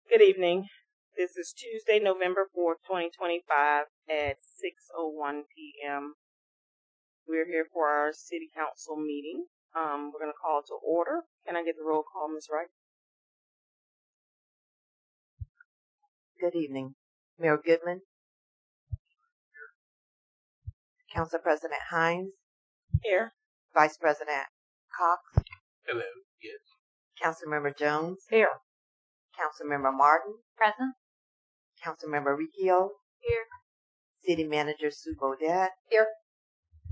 Good evening. This is Tuesday, November 4th, 2025 at 6:01 p.m. We're here for our city council meeting. We're going to call to order. Can I get the roll call, Ms. Wright? Good evening. Mayor Goodman, Council President Hinds, Here. Vice President Cox, Hello. Yes. Councilmember Jones, Here. Councilmember Martin, Present. Councilmember Riccio, Here. City Manager Sue Beaudet, Here.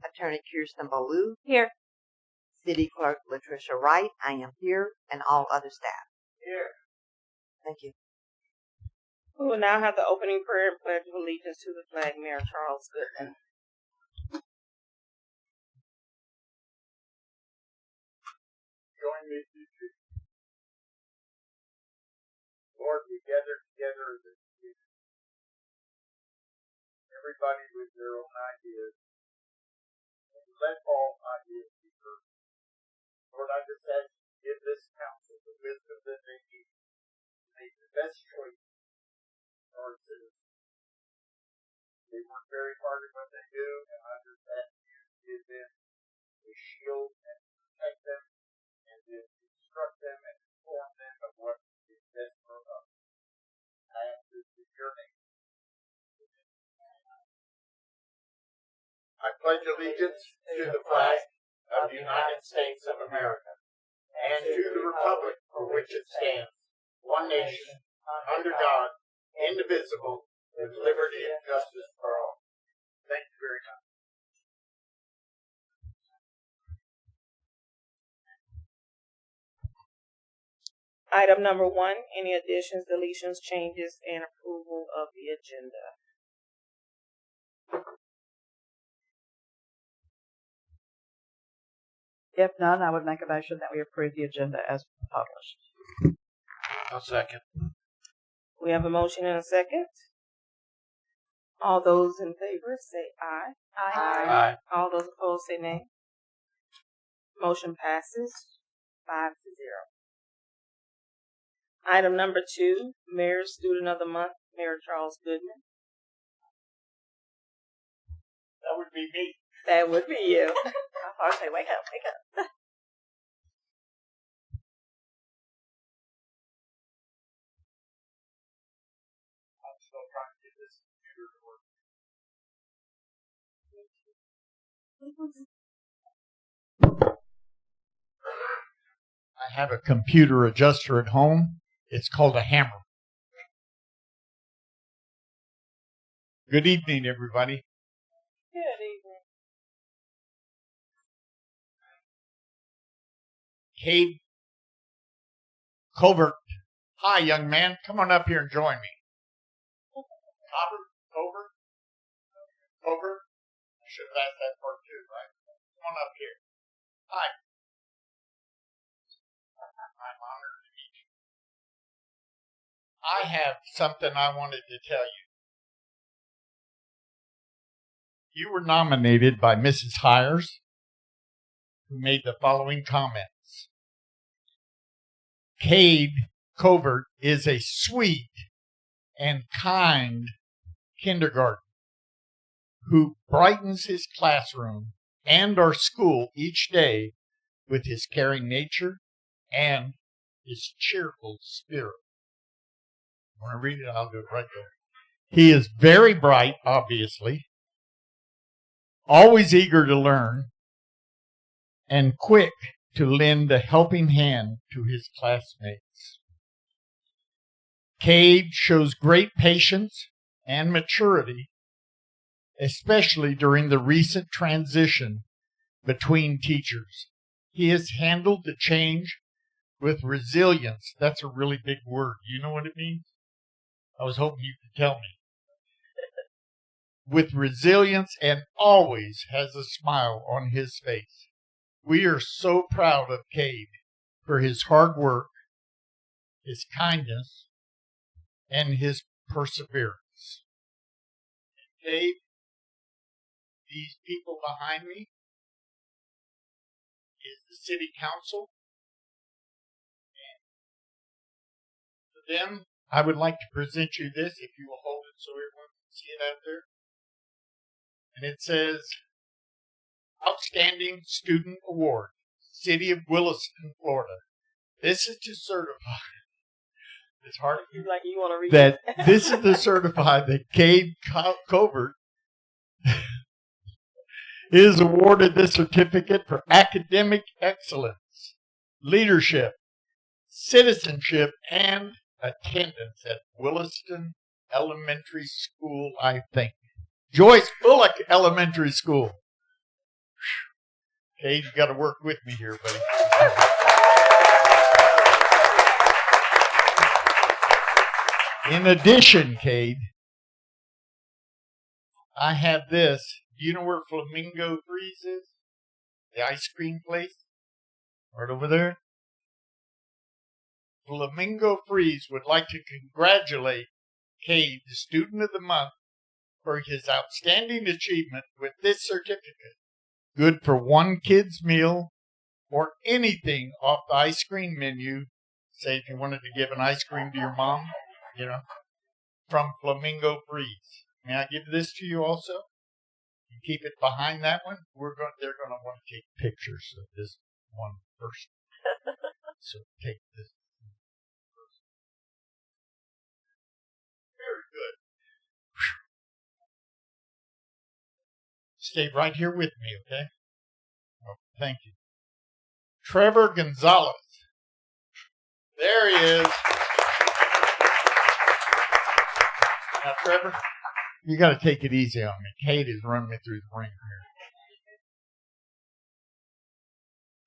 Attorney Kiersten Ballou, Here. City Clerk Latricia Wright, I am here, and all other staff. Here. Thank you. We will now have the opening prayer and pledge of allegiance to the flag, Mayor Charles Goodman. Join me, teachers. Lord, we gather together as a community. Everybody with their own ideas. And let all ideas be heard. Lord, I just ask you to give this council the wisdom that they need to make the best choice for our citizens. They work very hard at what they do, and I just ask you to give them a shield and protect them, and to instruct them and inform them of what is best for us. I ask this in your name. I pledge allegiance to the flag of the United States of America and to the republic for which it stands, one nation, under God, indivisible, with liberty and justice for all. Thank you very much. Item number 1, any additions, deletions, changes, and approval of the agenda. If none, I would make a motion that we approve the agenda as published. I'll second. We have a motion and a second. All those in favor say aye. Aye. All those opposed say nay. Motion passes 5-0. Item number 2, Mayor Student of the Month, Mayor Charles Goodman. That would be me. That would be you. I say, wake up, wake up. I'm still trying to get this computer to work. I have a computer adjuster at home. It's called a hammer. Good evening, everybody. Good evening. Cade Covert. Hi, young man. Come on up here and join me. Covert? I should have asked that part too, right? Come on up here. Hi. I'm honored to meet you. I have something I wanted to tell you. You were nominated by Mrs. Hires, who made the following comments. Cade Covert is a sweet and kind kindergarten who brightens his classroom and our school each day with his caring nature and his cheerful spirit. Want to read it? I'll go right there. He is very bright, obviously, always eager to learn, and quick to lend a helping hand to his classmates. Cade shows great patience and maturity, especially during the recent transition between teachers. He has handled the change with resilience. That's a really big word. You know what it means? I was hoping you could tell me. With resilience, and always has a smile on his face. We are so proud of Cade for his hard work, his kindness, and his perseverance. And Cade, these people behind me is the city council. And to them, I would like to present you this, if you will hold it so everyone can see it out there. And it says, Outstanding Student Award, City of Williston, Florida. This is to certify, it's hard to You want to read that it? this is to certify that Cade Covert is awarded this certificate for academic excellence, leadership, citizenship, and attendance at Williston Elementary School, I think. Joyce Bullock Elementary School. Cade, you got to work with me here, buddy. In addition, Cade, I have this. Do you know where Flamingo Freeze is? The ice cream place? Right over there? Flamingo Freeze would like to congratulate Cade, the Student of the Month, for his outstanding achievement with this certificate. Good for one kid's meal or anything off the ice cream menu. Say if you wanted to give an ice cream to your mom, from Flamingo Freeze. May I give this to you also? You keep it behind that one. They're going to want to take pictures of this one first. So take this first. Very good. Stay right here with me, okay? Oh, thank you. Trevor Gonzalez. There he is. Now, Trevor, you got to take it easy on me. Kate is running me through the ring here.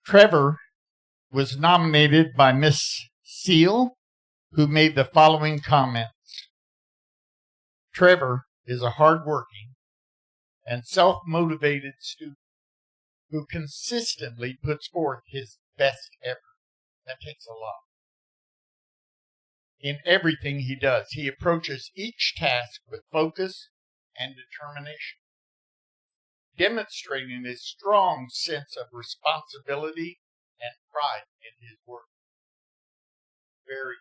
Trevor was nominated by Miss Seal, who made the following comments. Trevor is a hardworking and self-motivated student who consistently puts forth his best effort. That takes a lot. In everything he does, he approaches each task with focus and determination, demonstrating a strong sense of responsibility and pride in his work. Very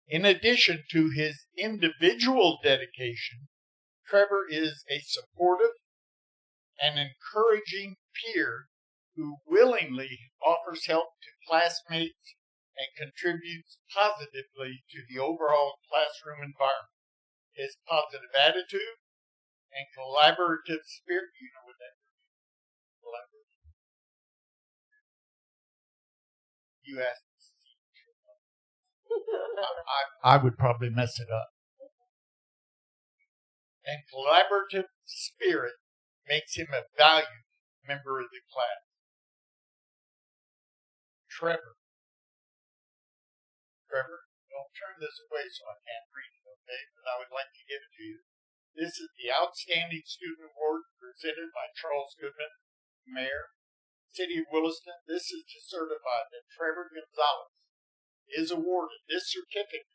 good. In addition to his individual dedication, Trevor is a supportive and encouraging peer who willingly offers help to classmates and contributes positively to the overall classroom environment. His positive attitude and collaborative spirit, you know what that means? Collaborative. You asked me. I would probably mess it up. And collaborative spirit makes him a valued member of the class. Trevor, don't turn this away so I can't read it, okay? But I would like to give it to you. This is the Outstanding Student Award presented by Charles Goodman, Mayor, City of Williston. This is to certify that Trevor Gonzalez is awarded this certificate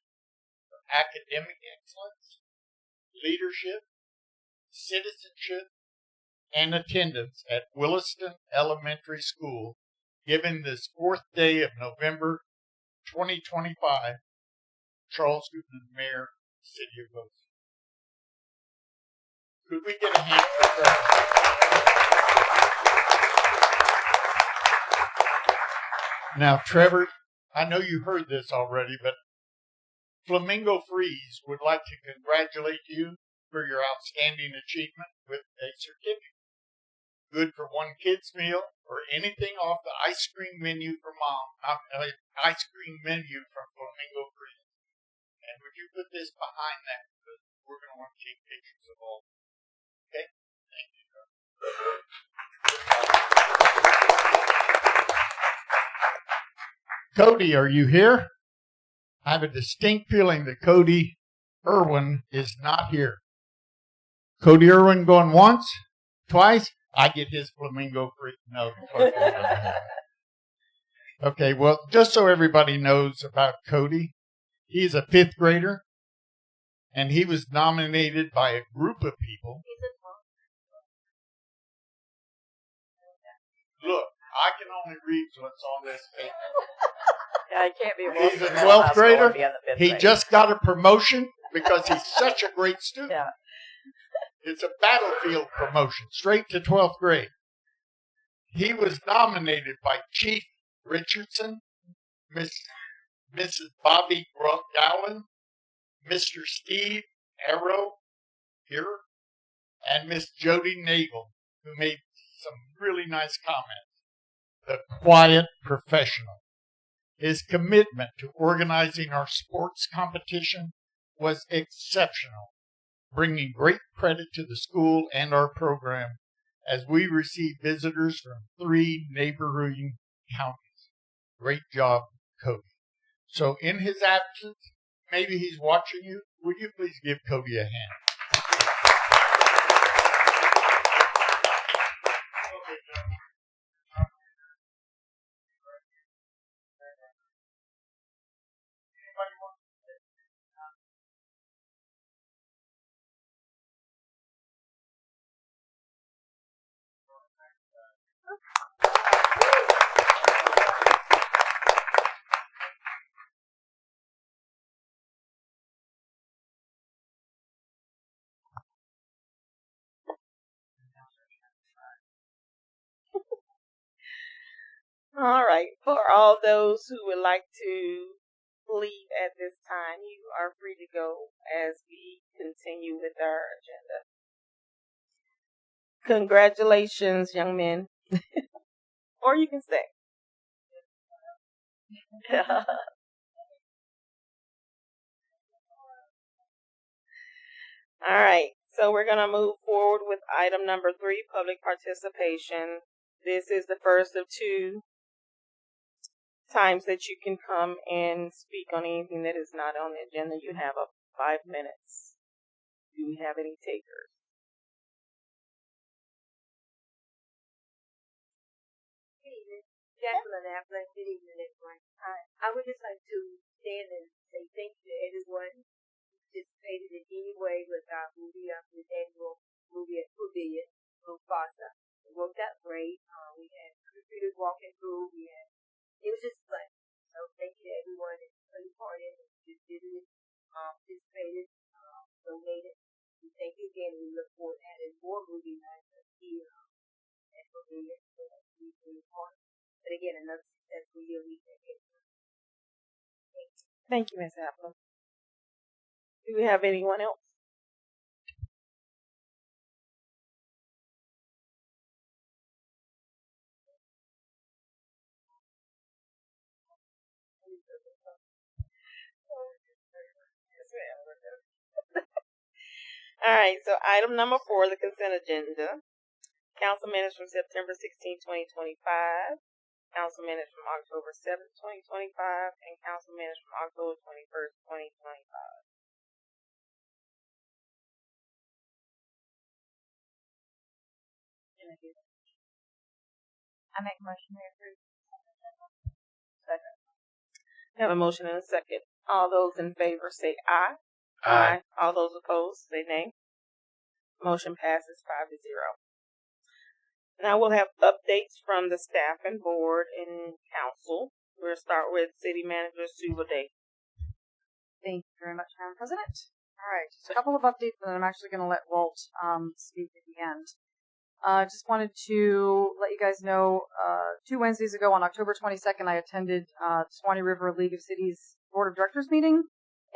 for academic excellence, leadership, citizenship, and attendance at Williston Elementary School, given this 4th day of November 2025, Charles Goodman, Mayor, City of Williston. Could we get a hand for Trevor? Now, Trevor, I know you heard this already, but Flamingo Freeze would like to congratulate you for your outstanding achievement with a certificate. Good for one kid's meal or anything off the ice cream menu from ice cream menu from Flamingo Freeze. And would you put this behind that? Because we're going to want to take pictures of all. Okay? Thank you, Trevor. Cody, are you here? I have a distinct feeling that Cody Irwin is not here. Cody Irwin going once, twice. I get his Flamingo Free. No. Okay, well, just so everybody knows about Cody, he's a 5th grader, and he was nominated by a group of people. Look, I can only read what's on this paper. I can't be a He's a Williston 12th grader. Be on the 5th He grade. just got a promotion because he's such a great student. Yeah. It's a battlefield promotion, straight to 12th grade. He was nominated by Chief Richardson, Mrs. Bobby Gowan, Mr. Steve Arrow here, and Miss Jody Nagel, who made some really nice comments. The quiet professional. His commitment to organizing our sports competition was exceptional, bringing great credit to the school and our program as we received visitors from 3 neighboring counties. Great job, Cody. So in his absence, maybe he's watching you. Would you please give Cody a hand? All right. For all those who would like to leave at this time, you are free to go as we continue with our agenda. Congratulations, young men. Or you can stay. All right. So we're going to move forward with item number 3, public participation. This is the first of 2 times that you can come and speak on anything that is not on the agenda. You have up 5 minutes. Do we have any takers? Good evening. Jacqueline Affleck. Good evening, everyone. I would just like to stand and say thank you to everyone who participated in any way with our movie, this annual movie at Beaudet, Mufasa. It worked out great. We had recruiters walking through. It was just fun. So thank you to everyone that played part in it, just visited, participated, donated. We thank you again. We look forward to having more movie nights here at Beaudet. So that's really important. But again, another successful year. We thank everyone. Thank you, Ms. Apple. Do we have anyone else? All right, so item number 4, the consent agenda. Council minutes from September 16, 2025. Council minutes from October 7, 2025. And council minutes from October 21st, 2025. I make a motion to approve. Second. We have a motion and a second. All those in favor say aye. Aye. All those opposed say nay. Motion passes 5-0. Now we'll have updates from the staff and board and council. We'll start with City Manager Sue Beaudet. Thank you very much, Madam President. All right, just a couple of updates, and I'm actually going to let Walt speak at the end. Just wanted to let you guys know, 2 Wednesdays ago on October 22nd, I attended Swanee River League of Cities Board of Directors meeting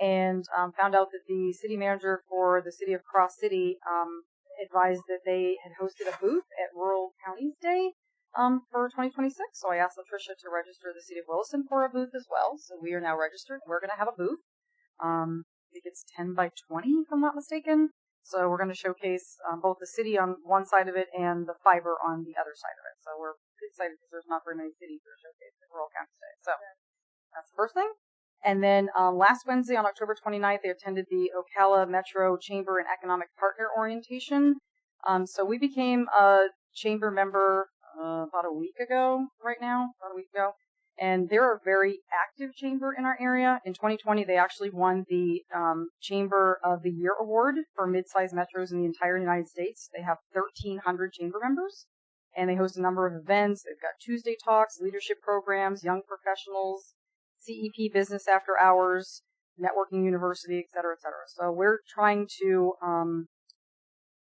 and found out that the city manager for the city of Cross City advised that they had hosted a booth at Rural Counties Day for 2026. So I asked Latricia to register the city of Williston for a booth as well. So we are now registered. We're going to have a booth. I think it's 10 by 20, if I'm not mistaken. So we're going to showcase both the city on one side of it and the fiber on the other side of it. So we're excited because there's not very many cities that are showcased at Rural Counties Day. So that's the first thing. And then last Wednesday on October 29th, they attended the Ocala Metro Chamber and Economic Partner Orientation. So we became a chamber member about a week ago, and they're a very active chamber in our area. In 2020, they actually won the Chamber of the Year Award for mid-sized metros in the entire United States. They have 1,300 chamber members, and they host a number of events. They've got Tuesday talks, leadership programs, young professionals, CEP Business After Hours, Networking University, et cetera, et cetera. So we're trying to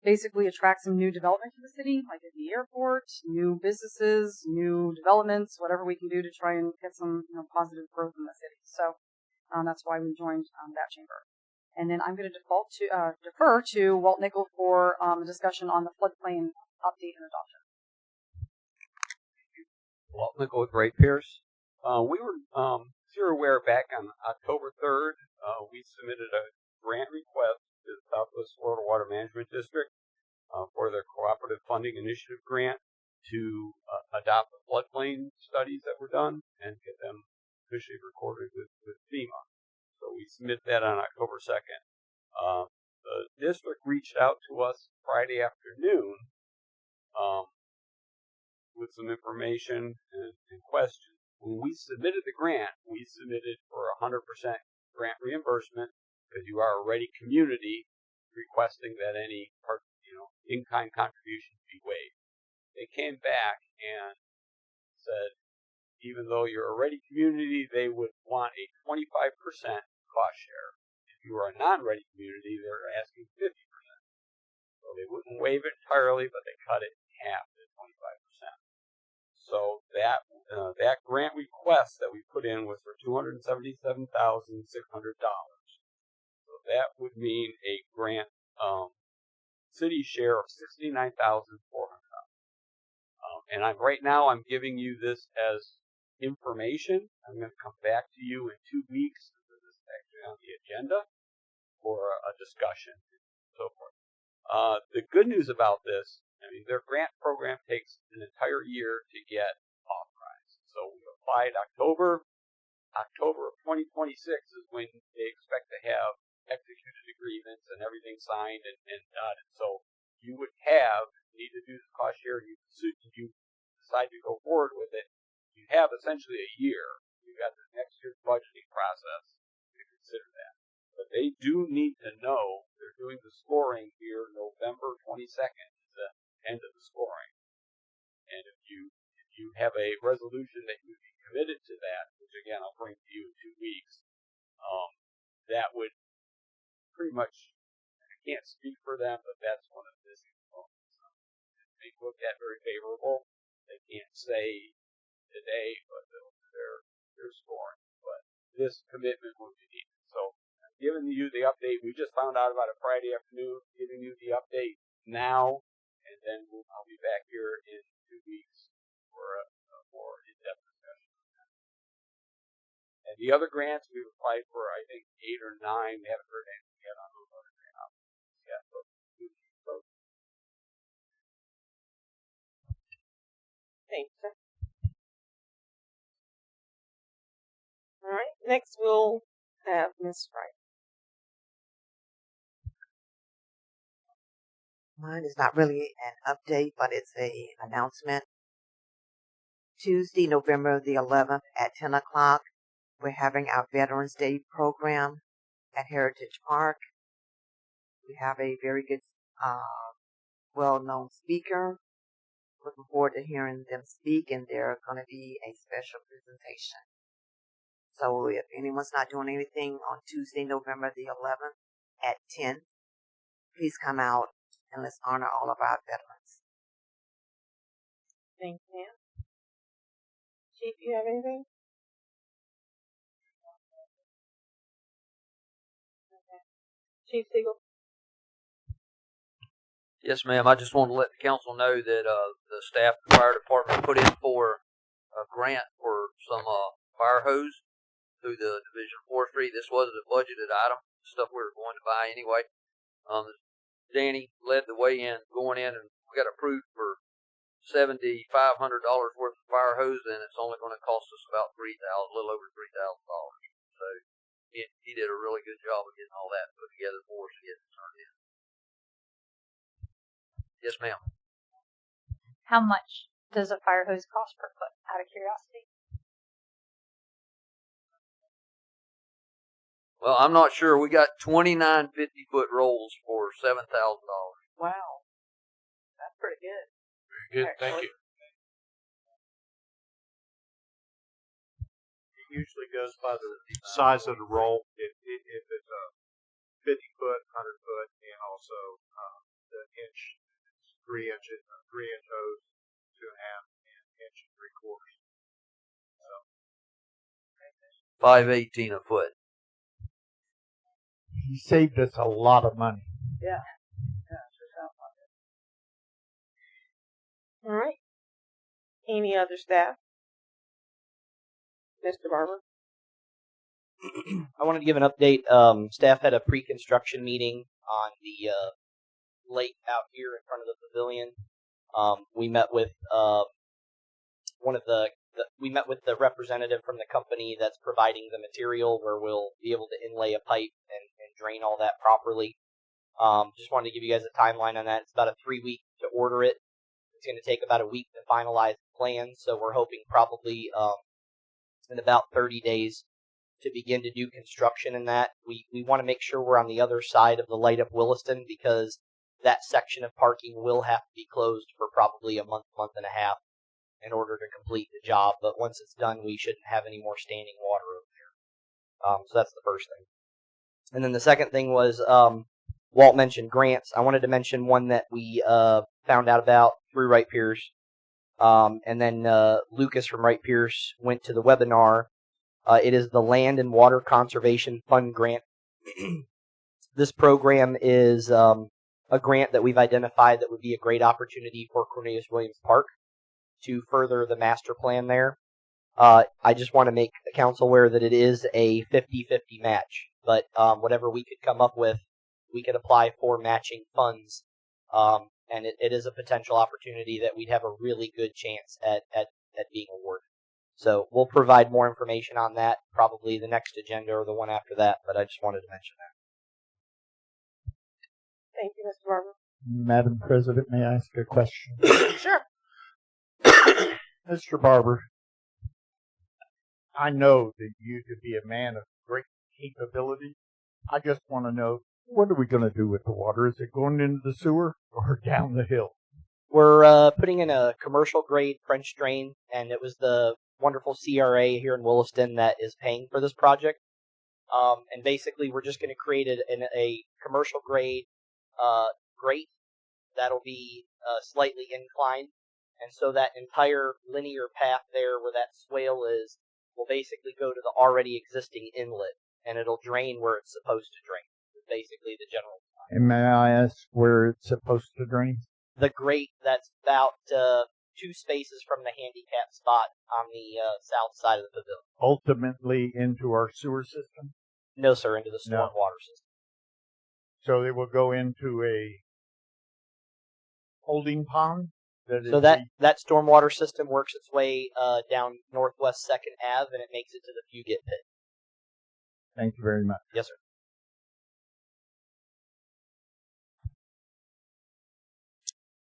basically attract some new development to the city, like at the airport, new businesses, new developments, whatever we can do to try and get some positive growth in the city. So that's why we joined that chamber. And then I'm going to defer to Walt Nickel for a discussion on the floodplain update and adoption. Walt Nickel with Wright Pierce. We were, as you're aware, back on October 3rd, we submitted a grant request to the Southwest Florida Water Management District for their Cooperative Funding Initiative grant to adopt the floodplain studies that were done and get them officially recorded with FEMA. So we submitted that on October 2nd. The district reached out to us Friday afternoon with some information and questions. When we submitted the grant, we submitted for 100% grant reimbursement because you are already community requesting that any part, in-kind contribution be waived. They came back and said, even though you're already community, they would want a 25% cost share. If you are a non-ready community, they're asking 50%. So they wouldn't waive it entirely, but they cut it in half to 25%. So that grant request that we put in was for $277,600. So that would mean a grant city share of $69,400. And right now I'm giving you this as information. I'm going to come back to you in 2 weeks. This is actually on the agenda for a discussion and so forth. The good news about this, their grant program takes an entire year to get authorized. So we applied October of 2026 is when they expect to have executed agreements and everything signed and done. So you would need to do the cost share, you decide to go forward with it, you have essentially a year. You've got the next year's budgeting process to consider that. But they do need to know they're doing the scoring here November 22nd is the end of the scoring. And if you have a resolution that you would be committed to that, which again I'll bring to you in 2 weeks, that would pretty much, I can't speak for them, but that's one of the missing components. They look at very favorable. They can't say today, but they're scoring. But this commitment will be needed. So I'm giving you the update. We just found out about it Friday afternoon. Giving you the update now, and then I'll be back here in 2 weeks for a more in-depth discussion on that. And the other grants we've applied for, I think 8 or 9. We haven't heard anything yet on those other grant opportunities yet. But Thank you. All right. Next, we'll have Ms. Wright. Mine is not really an update, but it's a announcement. Tuesday, November the 11th at 10 o'clock, we're having our Veterans Day program at Heritage Park. We have a very good, well-known speaker. Looking forward to hearing them speak, and they're going to be a special presentation. So if anyone's not doing anything on Tuesday, November the 11th at 10, please come out and let's honor all of our veterans. Thank you, ma'am. Chief, you have anything? Okay. Chief Siegel? Yes, ma'am. I just want to let the council know that the staff of the fire department put in for a grant for some fire hose through the Division of Forestry. This wasn't a budgeted item, stuff we were going to buy anyway. Danny led the way in going in, and we got approved for $7,500 worth of fire hose, and it's only going to cost us about a little over $3,000. So he did a really good job of getting all that put together for us to get it turned in. Yes, ma'am. How much does a fire hose cost per foot, out of curiosity? Well, I'm not sure. We got 29 50-foot rolls for $7,000. Wow. That's pretty good. Very good. Thank you. usually goes by the size of the roll. If it's a 50-foot, 100-foot, and also the inch, it's 3 inches, 3-inch hose, 2.5, and inch and 3/4. So, 518 a foot. he saved us a lot of money. Yeah. Yeah, sure sounds like it. All right. Any other staff? Mr. Barber? I wanted to give an update. Staff had a pre-construction meeting on the lake out here in front of the pavilion. We met with we met with the representative from the company that's providing the material, where we'll be able to inlay a pipe and drain all that properly. Just wanted to give you guys a timeline on that. It's about a 3-week to order it. It's going to take about a week to finalize the plans, so we're hoping probably in about 30 days to begin to do construction in that. We want to make sure we're on the other side of the light up Williston, because that section of parking will have to be closed for probably a month and a half in order to complete the job. But once it's done, we shouldn't have any more standing water over there. So that's the first thing. And then the second thing was Walt mentioned grants. I wanted to mention one that we found out about through Wright Pierce. And then Lucas from Wright Pierce went to the webinar. It is the Land and Water Conservation Fund grant. This program is a grant that we've identified that would be a great opportunity for Cornelius Williams Park to further the master plan there. I just want to make the council aware that it is a 50-50 match, but whatever we could come up with, we could apply for matching funds, and it is a potential opportunity that we'd have a really good chance at being awarded. So we'll provide more information on that, probably the next agenda or the one after that, but I just wanted to mention that. Thank you, Mr. Barber. Madam President, may I ask a question? Sure. Mr. Barber, I know that you to be a man of great capability. I just want to know, what are we going to do with the water? Is it going into the sewer or down the hill? We're putting in a commercial grade French drain, and it was the wonderful CRA here in Williston that is paying for this project. And basically, we're just going to create a commercial grade grate that'll be slightly inclined, and so that entire linear path there where that swale is will basically go to the already existing inlet, and it'll drain where it's supposed to drain. Is basically the general design. And may I ask where it's supposed to drain? The grate that's about 2 spaces from the handicap spot on the south side of the pavilion. Ultimately into our sewer system? No, sir, into the stormwater system. So it will go into a holding pond? So that stormwater system works its way down Northwest 2nd Ave, and it makes it to the Beaudet pit. Thank you very much. Yes, sir.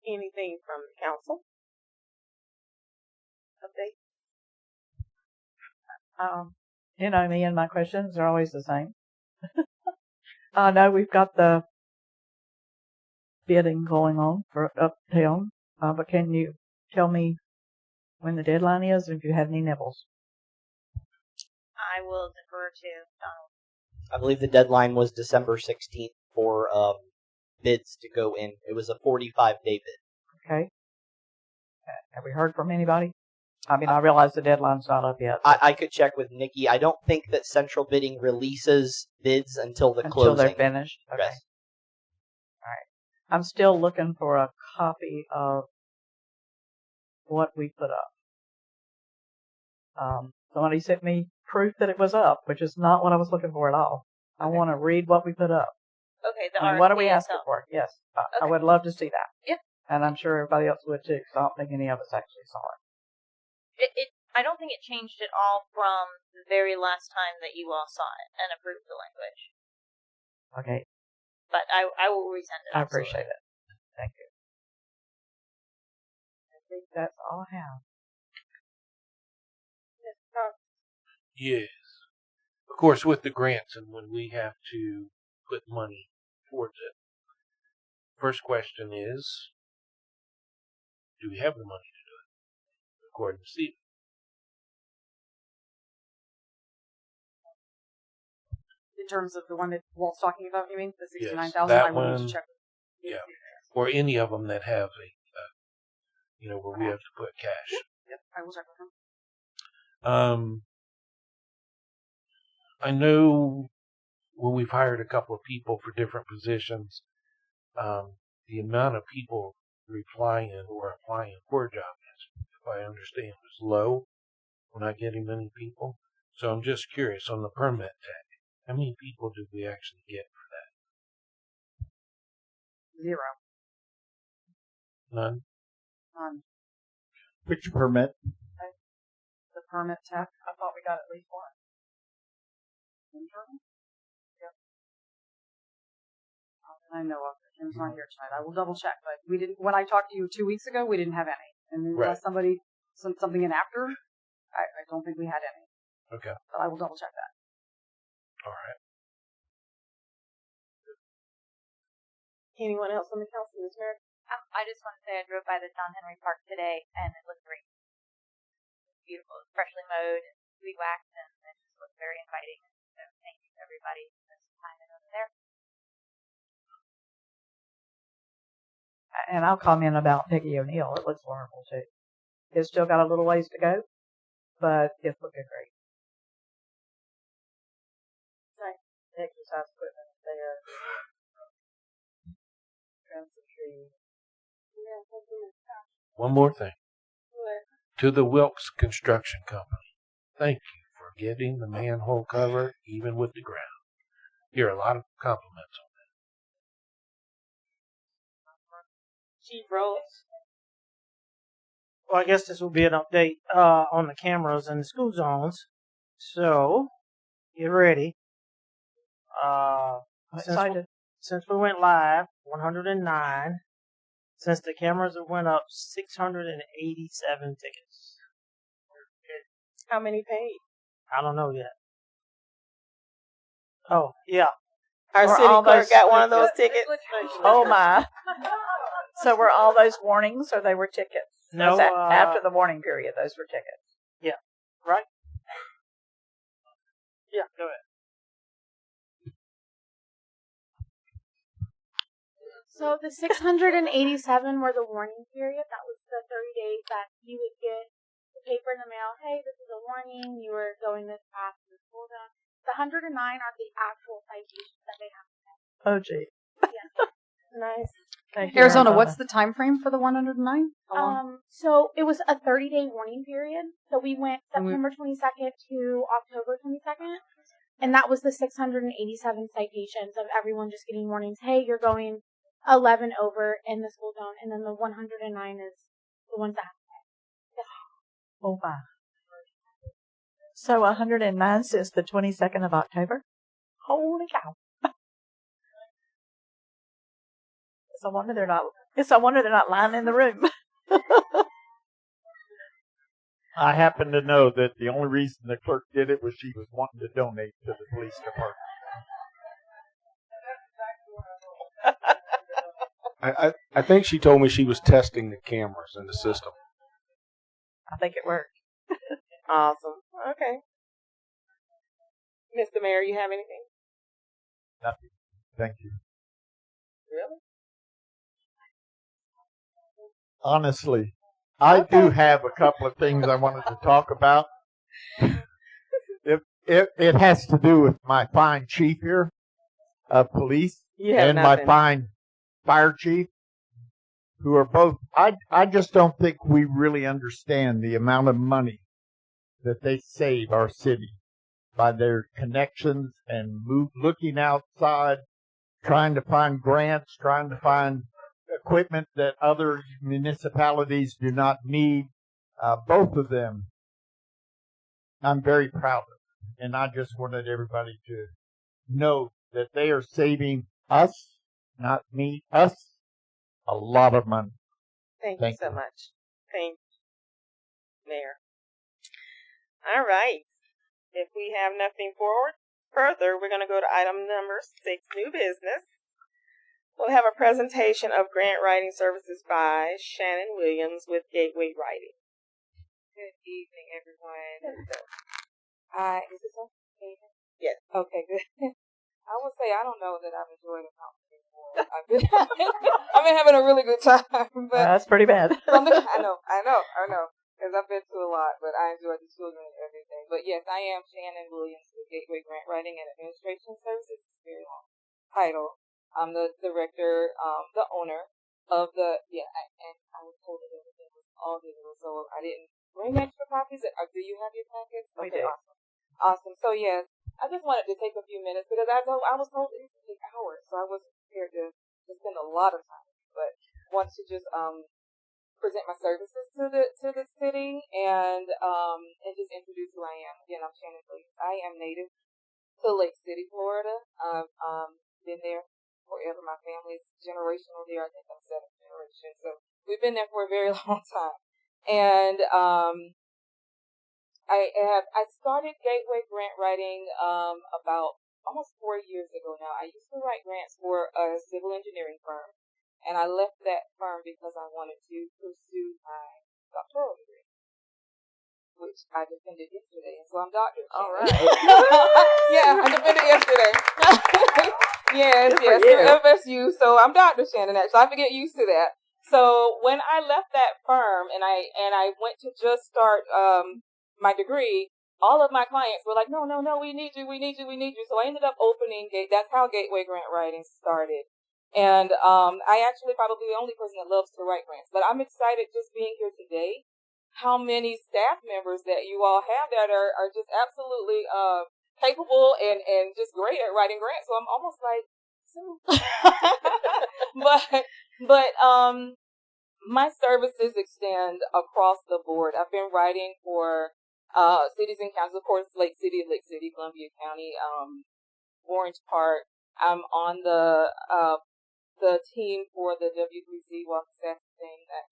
Anything from the council? Update? You know me and my questions are always the same. No, we've got the bidding going on for uptown, but can you tell me when the deadline is and if you have any nibbles? I will defer to Donald. I believe the deadline was December 16th for bids to go in. It was a 45-day bid. Okay. Have we heard from anybody? I mean, I realize the deadline's not up yet. I could check with Nikki. I don't think that Central Bidding releases bids until the closing. Until they're finished? Okay. Yes. All right. I'm still looking for a copy of what we put up. Somebody sent me proof that it was up, which is not what I was looking for at all. I want to read what we put up. Okay, And what are we asking for? Yes. I Okay. would love to see that. Yeah. And I'm sure everybody else would too, because I don't think any of us actually saw it. I don't think it changed at all from the very last time that you all saw it and approved the language. Okay. But I will resend it. I appreciate it. Thank you. I think that's all I have. Yes. Of course, with the grants and when we have to put money towards it, first question is, do we have the money to do it? According to Steve. terms of the one that Walt's talking about, you mean? The Yes, 69,000? that I will need one. to check. Yeah. Or any of them that have where we have to put cash. Yep, I will check with him. I know when we've hired a couple of people for different positions, the amount of people applying for a job, if I understand, was low. We're not getting many people. So I'm just curious on the permit tech, how many people do we actually get for that? 0. None? None. Which permit? The permit tech, I thought we got at least 1. Internal? Yep. I know of it. Kim's not here tonight. I will double check, but we didn't. When I talked to you 2 weeks ago, we didn't have any. And unless somebody sent something in after, I don't think we had any. Okay. But I will double check that. All right. Anyone else on the council, Ms. Meredith? I just want to say I drove by the John Henry Park today, and it looked great. It's beautiful. It's freshly mowed and weed waxed, and it just looked very inviting. So thank you to everybody for spending some time over there. And I'll comment about Peggy O'Neill. It looks wonderful too. It's still got a little ways to go, but it's looking great. Nice exercise equipment there. Trims the trees. One more thing. To the Wilkes Construction Company, thank you for getting the manhole cover even with the ground. Hear a lot of compliments on that. Chief Rose. Well, I guess this will be an update on the cameras in the school zones. So, get ready. I'm excited. Since we went live, 109. Since the cameras have went up, 687 tickets. How many paid? I don't know yet. Oh, yeah. Our Were city all clerk those- got one of those tickets. Oh my. So were all those warnings or they were tickets? No, That's after the warning period, those were tickets. Yeah. Right? Yeah, go ahead. So the 687 were the warning period. That was the 30 days that you would get the paper in the mail. Hey, this is a warning. You were going this fast in the school zone. The 109 are the actual citations that they have to pay. Oh gee. Yeah. Nice. Thank you, Arizona, what's the time frame for the 109? So it was a 30-day warning period. So we went September 22nd to October 22nd. And that was the 687 citations of everyone just getting warnings. Hey, you're going 11 over in the school zone. And then the 109 is the ones that have to pay. Yeah. Oh my. So 109 since the 22nd of October? Holy cow. It's a wonder they're not lying in the room. I happen to know that the only reason the clerk did it was she was wanting to donate to the police department. I think she told me she was testing the cameras in the system. I think it worked. Awesome. Okay. Mr. Mayor, you have anything? Nothing. Thank you. Really? Honestly, I do have a couple of things I wanted to talk about. It has to do with my fine chief here of police and my fine fire chief, who are both, I just don't think we really understand the amount of money that they save our city by their connections and looking outside, trying to find grants, trying to find equipment that other municipalities do not need. Both of them, I'm very proud of. And I just wanted everybody to know that they are saving us, not me, us, a lot of money. Thank you so much. Thank you, Mayor. All right. If we have nothing further, we're going to go to item number 6, new business. We'll have a presentation of grant writing services by Shannon Williams with Gateway Writing. Good evening, everyone. Is this on? Is this on? Yes. Okay, good. I would say I don't know that I've enjoyed a council meeting more. I've been having a really good time. But That's pretty bad. I know, because I've been to a lot, but I enjoy the children and everything. But yes, I am Shannon Williams with Gateway Grant Writing and Administration Services. It's a very long title. I'm the director, the owner of the, and I was told that everything was all digital, so I didn't bring extra copies. Do you have your packets? We Okay, do. Awesome. So yes, I just wanted to take a few minutes because I was told it would take hours, so I wasn't prepared to spend a lot of time. But want to just present my services to the city and just introduce who I am. Again, I'm Shannon Williams. I am native to Lake City, Florida. I've been there forever. My family's generational there. I think I'm 7th generation. So we've been there for a very long time. And I started Gateway Grant Writing about almost 4 years ago now. I used to write grants for a civil engineering firm, and I left that firm because I wanted to pursue my doctoral degree, which I defended yesterday. And so I'm Dr. Shannon. All right. Yeah, I defended yesterday. yes, for FSU. So I'm Dr. Shannon, actually. I have to get used to that. So when I left that firm and I went to just start my degree, all of my clients were like, no, we need you. So I ended up opening that's how Gateway Grant Writing started. And I actually probably the only person that loves to write grants. But I'm excited just being here today, how many staff members that you all have that are just absolutely capable and just great at writing grants. So I'm almost like, but my services extend across the board. I've been writing for cities and counties, of course, Lake City, Columbia County, Orange Park. I'm on the team for the W3C Walker Staff thing, that,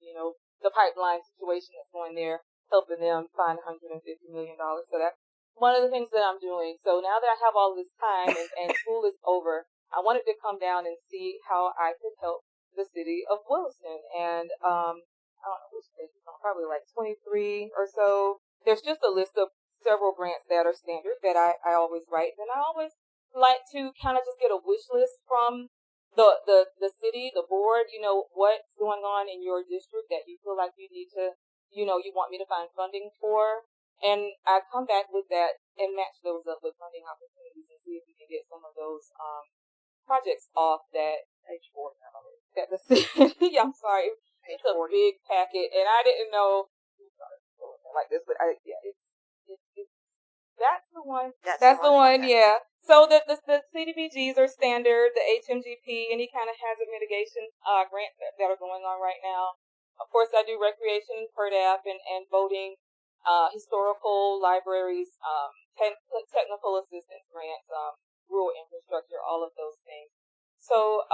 the pipeline situation that's going there, helping them find $150 million. So that's one of the things that I'm doing. So now that I have all this time and school is over, I wanted to come down and see how I could help the city of Williston. And I don't know which page it's on, probably like 23 or so. There's just a list of several grants that are standard that I always write. And I always like to kind of just get a wish list from the city, the board, what's going on in your district that you feel like you need to, you want me to find funding for. And I come back with that and match those up with funding opportunities and see if we can get some of those projects off that page 4 that the city. I'm sorry, it's a big packet, and I didn't know like this, but it's that's the one. That's the one. Okay. Yeah. So the CDBGs are standard. The HMGP, any kind of hazard mitigation grants that are going on right now. Of course, I do recreation, PERDAP, and voting, historical libraries, technical assistance grants, rural infrastructure, all of those things. So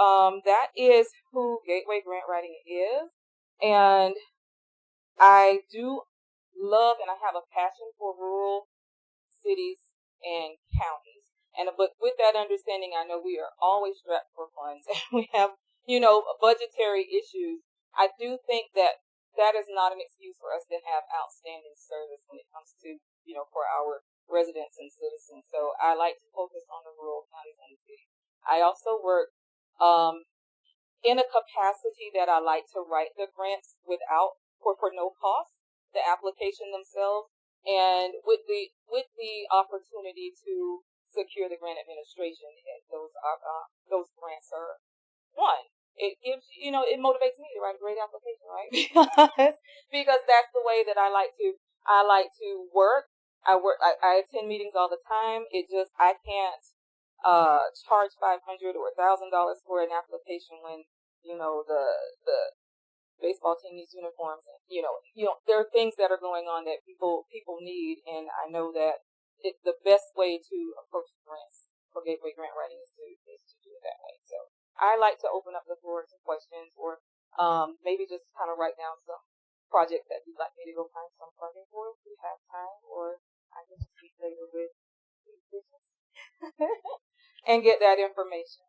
that is who Gateway Grant Writing is, and I do love and I have a passion for rural cities and counties. But with that understanding, I know we are always strapped for funds and we have, budgetary issues. I do think that is not an excuse for us to have outstanding service when it comes to, for our residents and citizens. So I like to focus on the rural counties and the cities. I also work in a capacity that I like to write the grants without for no cost, the application themselves, and with the opportunity to secure the grant administration. Those grants are one. It gives it motivates me to write a great application, right? because that's the way that I like to work. I attend meetings all the time. I can't charge $500 or $1,000 for an application when the baseball team needs uniforms, and there are things that are going on that people need, and I know that the best way to approach grants for Gateway Grant Writing is to do it that way. So I like to open up the floor to questions, or maybe just kind of write down some projects that you'd like me to go find some funding for if we have time, or I can just speak later with business and get that information.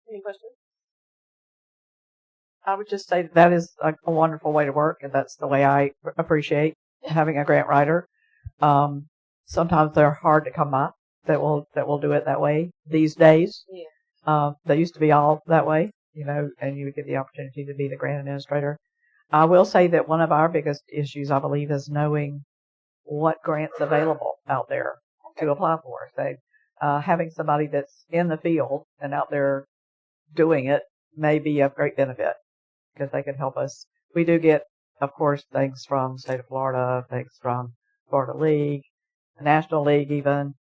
Any questions? I would just say that is a wonderful way to work, and that's the way I appreciate having a grant writer. Sometimes they're hard to come by, that will do it that way these days. Yeah. They used to be all that way, and you would get the opportunity to be the grant administrator. I will say that one of our biggest issues, I believe, is knowing what grants available out there to apply for. So, having somebody that's in the field and out there doing it may be of great benefit because they can help us. We do get, of course, things from the state of Florida, things from Florida League, the National League even,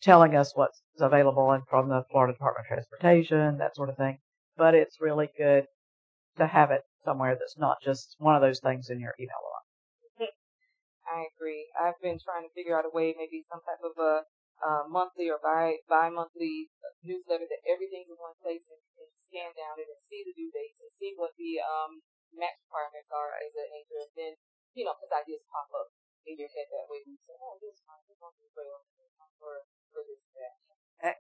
telling us what's available, and from the Florida Department of Transportation, that sort of thing. But it's really good to have it somewhere that's not just one of those things in your email box. I agree. I've been trying to figure out a way, maybe some type of a monthly or bi-monthly newsletter that everything's in one place and you can scan down it and see the due dates and see what the match requirements are as an anchor. And then, because ideas pop up in your head that way. And you say, oh, this is fine. This is for this and that.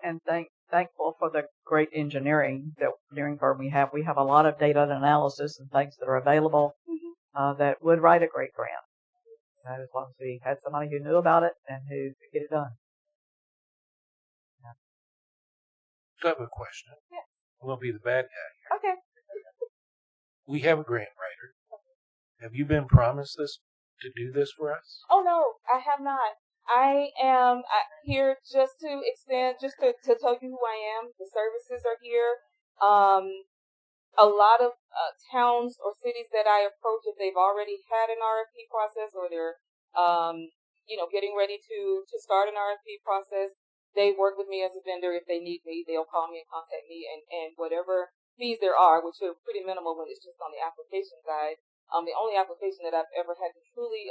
And thankful for the great engineering firm we have. We have a lot of data and analysis and things that are available that would write a great grant. As long as we had somebody who knew about it and who could get it done. So I have a question. Yeah. I'm going to be the bad guy here. Okay. We have a grant writer. Have you been promised to do this for us? Oh, no, I have not. I am here just to tell you who I am. The services are here. A lot of towns or cities that I approach, if they've already had an RFP process or they're, getting ready to start an RFP process, they work with me as a vendor. If they need me, they'll call me and contact me, and whatever fees there are, which are pretty minimal when it's just on the application side. The only application that I've ever had to truly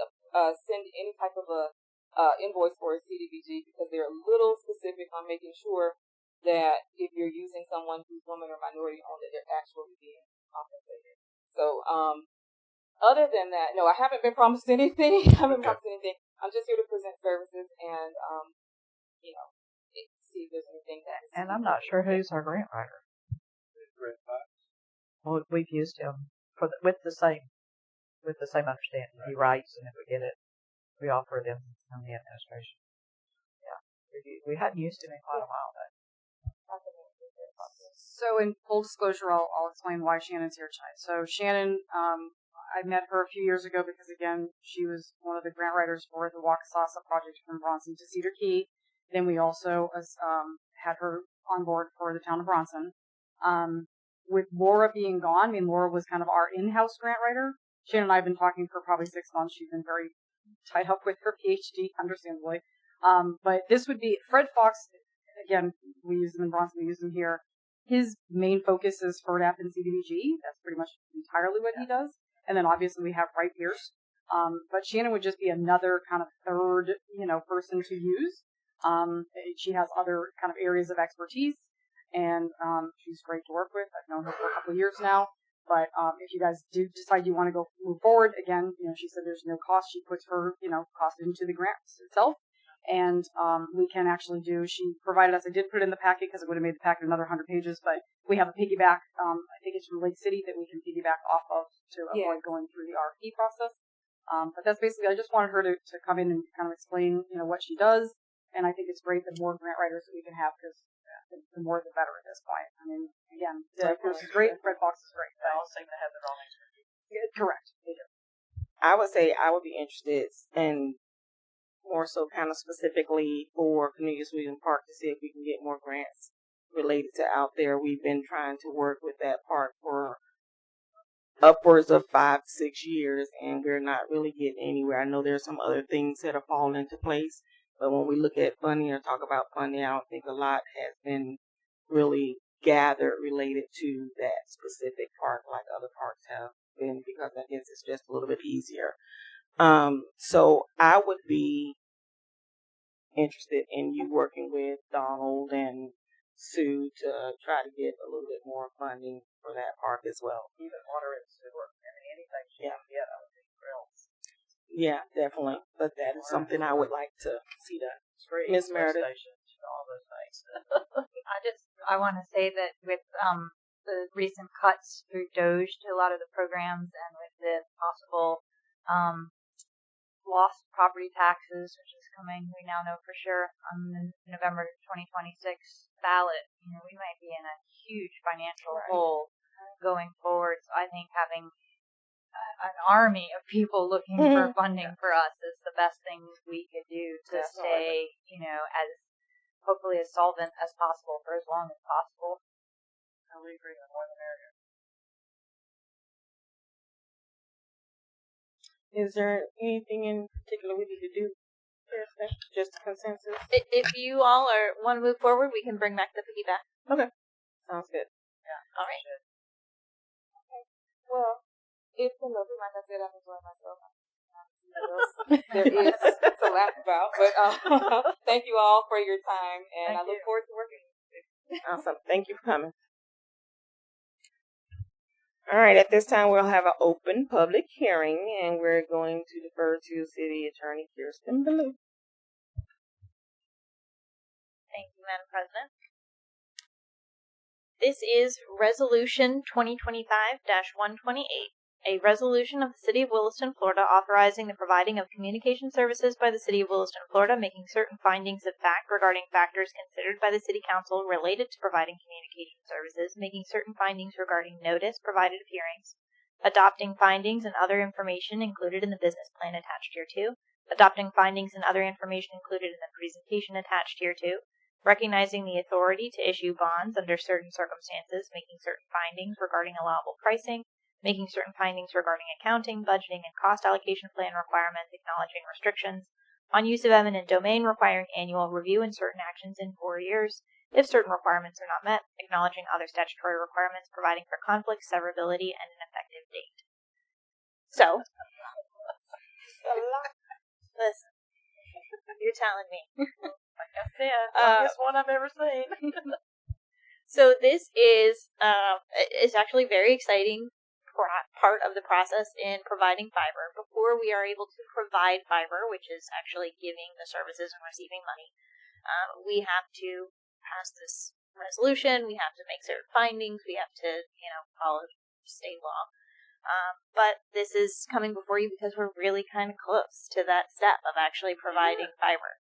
send any type of a invoice for is CDBG, because they're a little specific on making sure that if you're using someone who's woman or minority owned, that they're actually being compensated. So, other than that, no, I haven't been promised anything. I'm just here to present services and, see if there's anything that. And I'm not sure who's our grant writer. Well, we've used him with the same understanding. He writes, and if we get it, we offer them on the administration. Yeah, we hadn't used him in quite a while, but. So in full disclosure, I'll explain why Shannon's here tonight. So Shannon, I met her a few years ago because, again, she was one of the grant writers for the Wakasasa project from Bronson to Cedar Key. Then we also had her on board for the town of Bronson. With Laura being gone, Laura was kind of our in-house grant writer. Shannon and I have been talking for probably 6 months. She's been very tied up with her PhD, understandably. But this would be Fred Fox. Again, we use them in Bronson, we use them here. His main focus is FERDAP and CDBG. That's pretty much entirely what he does. And then obviously we have Wright Pierce. But Shannon would just be another kind of third, person to use. She has other kind of areas of expertise, and she's great to work with. I've known her for a couple of years now. But if you guys do decide you want to move forward, again, she said there's no cost. She puts her, cost into the grant itself. And we can actually she provided us, I did put it in the packet because it would have made the packet another 100 pages, but we have a piggyback, I think it's from Lake City that we can piggyback off of to avoid going through the RFP process. But that's basically, I just wanted her to come in and kind of explain, what she does. And I think it's great the more grant writers that we can have, because the more the better at this point. Again, Pierce is great, Fred Fox is great. They all seem to have their own expertise. Correct. They do. I would say I would be interested in more so kind of specifically for Cornelius Williams Park to see if we can get more grants related to out there. We've been trying to work with that park for upwards of 5 to 6 years, and we're not really getting anywhere. I know there's some other things that are falling into place, but when we look at funding or talk about funding, I don't think a lot has been really gathered related to that specific park like other parks have been, because I guess it's just a little bit easier. So I would be interested in you working with Donald and Sue to try to get a little bit more funding for that park as well. Even water and sewer. Anything she can get, I would be thrilled. Yeah, definitely. But that is something I would like to see done. Ms. Meredith. All those things. I want to say that with the recent cuts through Doge to a lot of the programs, and with the possible lost property taxes, which is coming, we now know for sure, on the November 2026 ballot. We might be in a huge financial hole going forward. So I think having an army of people looking for funding for us is the best thing we could do to stay, as hopefully as solvent as possible for as long as possible. We agree on more than area. Is there anything in particular we need to do? Just a consensus? If you all want to move forward, we can bring back the piggyback. Okay. Sounds good. Yeah. All right. Okay. Well, it's been lovely. Like I said, I've enjoyed myself. There is to laugh about, but thank you all for your time, and I look forward to working with you. Awesome. Thank you for coming. All right. At this time, we'll have an open public hearing, and we're going to defer to City Attorney Kiersten Ballou. Thank you, Madam President. This is Resolution 2025-128, a resolution of the City of Williston, Florida, authorizing the providing of communication services by the City of Williston, Florida, making certain findings of fact regarding factors considered by the City Council related to providing communication services, making certain findings regarding notice provided of hearings, adopting findings and other information included in the business plan attached hereto, adopting findings and other information included in the presentation attached hereto, recognizing the authority to issue bonds under certain circumstances, making certain findings regarding allowable pricing, making certain findings regarding accounting, budgeting, and cost allocation plan requirements, acknowledging restrictions on use of eminent domain requiring annual review and certain actions in 4 years, if certain requirements are not met, acknowledging other statutory requirements, providing for conflict, severability, and an effective date. So, listen, you're telling me. Like I said, longest one I've ever seen. So this is actually very exciting part of the process in providing fiber. Before we are able to provide fiber, which is actually giving the services and receiving money, we have to pass this resolution, we have to make certain findings, we have to, follow state law. But this is coming before you because we're really kind of close to that step of actually providing fiber.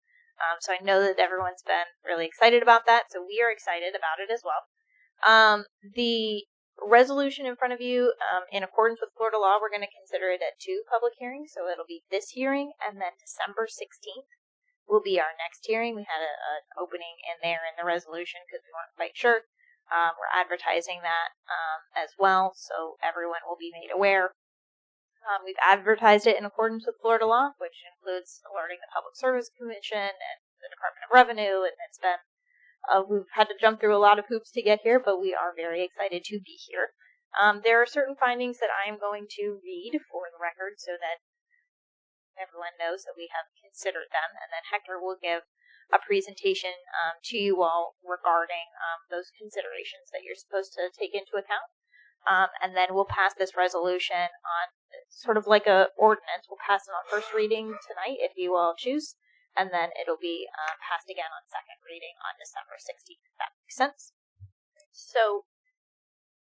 So I know that everyone's been really excited about that, so we are excited about it as well. The resolution in front of you, in accordance with Florida law, we're going to consider it at 2 public hearings. So it'll be this hearing, and then December 16th will be our next hearing. We had an opening in there in the resolution because we weren't quite sure. We're advertising that as well, so everyone will be made aware. We've advertised it in accordance with Florida law, which includes alerting the Public Service Commission and the Department of Revenue, and it's been we've had to jump through a lot of hoops to get here, but we are very excited to be here. There are certain findings that I am going to read for the record so that everyone knows that we have considered them, and then Hector will give a presentation to you all regarding those considerations that you're supposed to take into account. And then we'll pass this resolution on sort of like a ordinance. We'll pass it on first reading tonight if you all choose. And then it'll be passed again on second reading on December 16th, if that makes sense. So,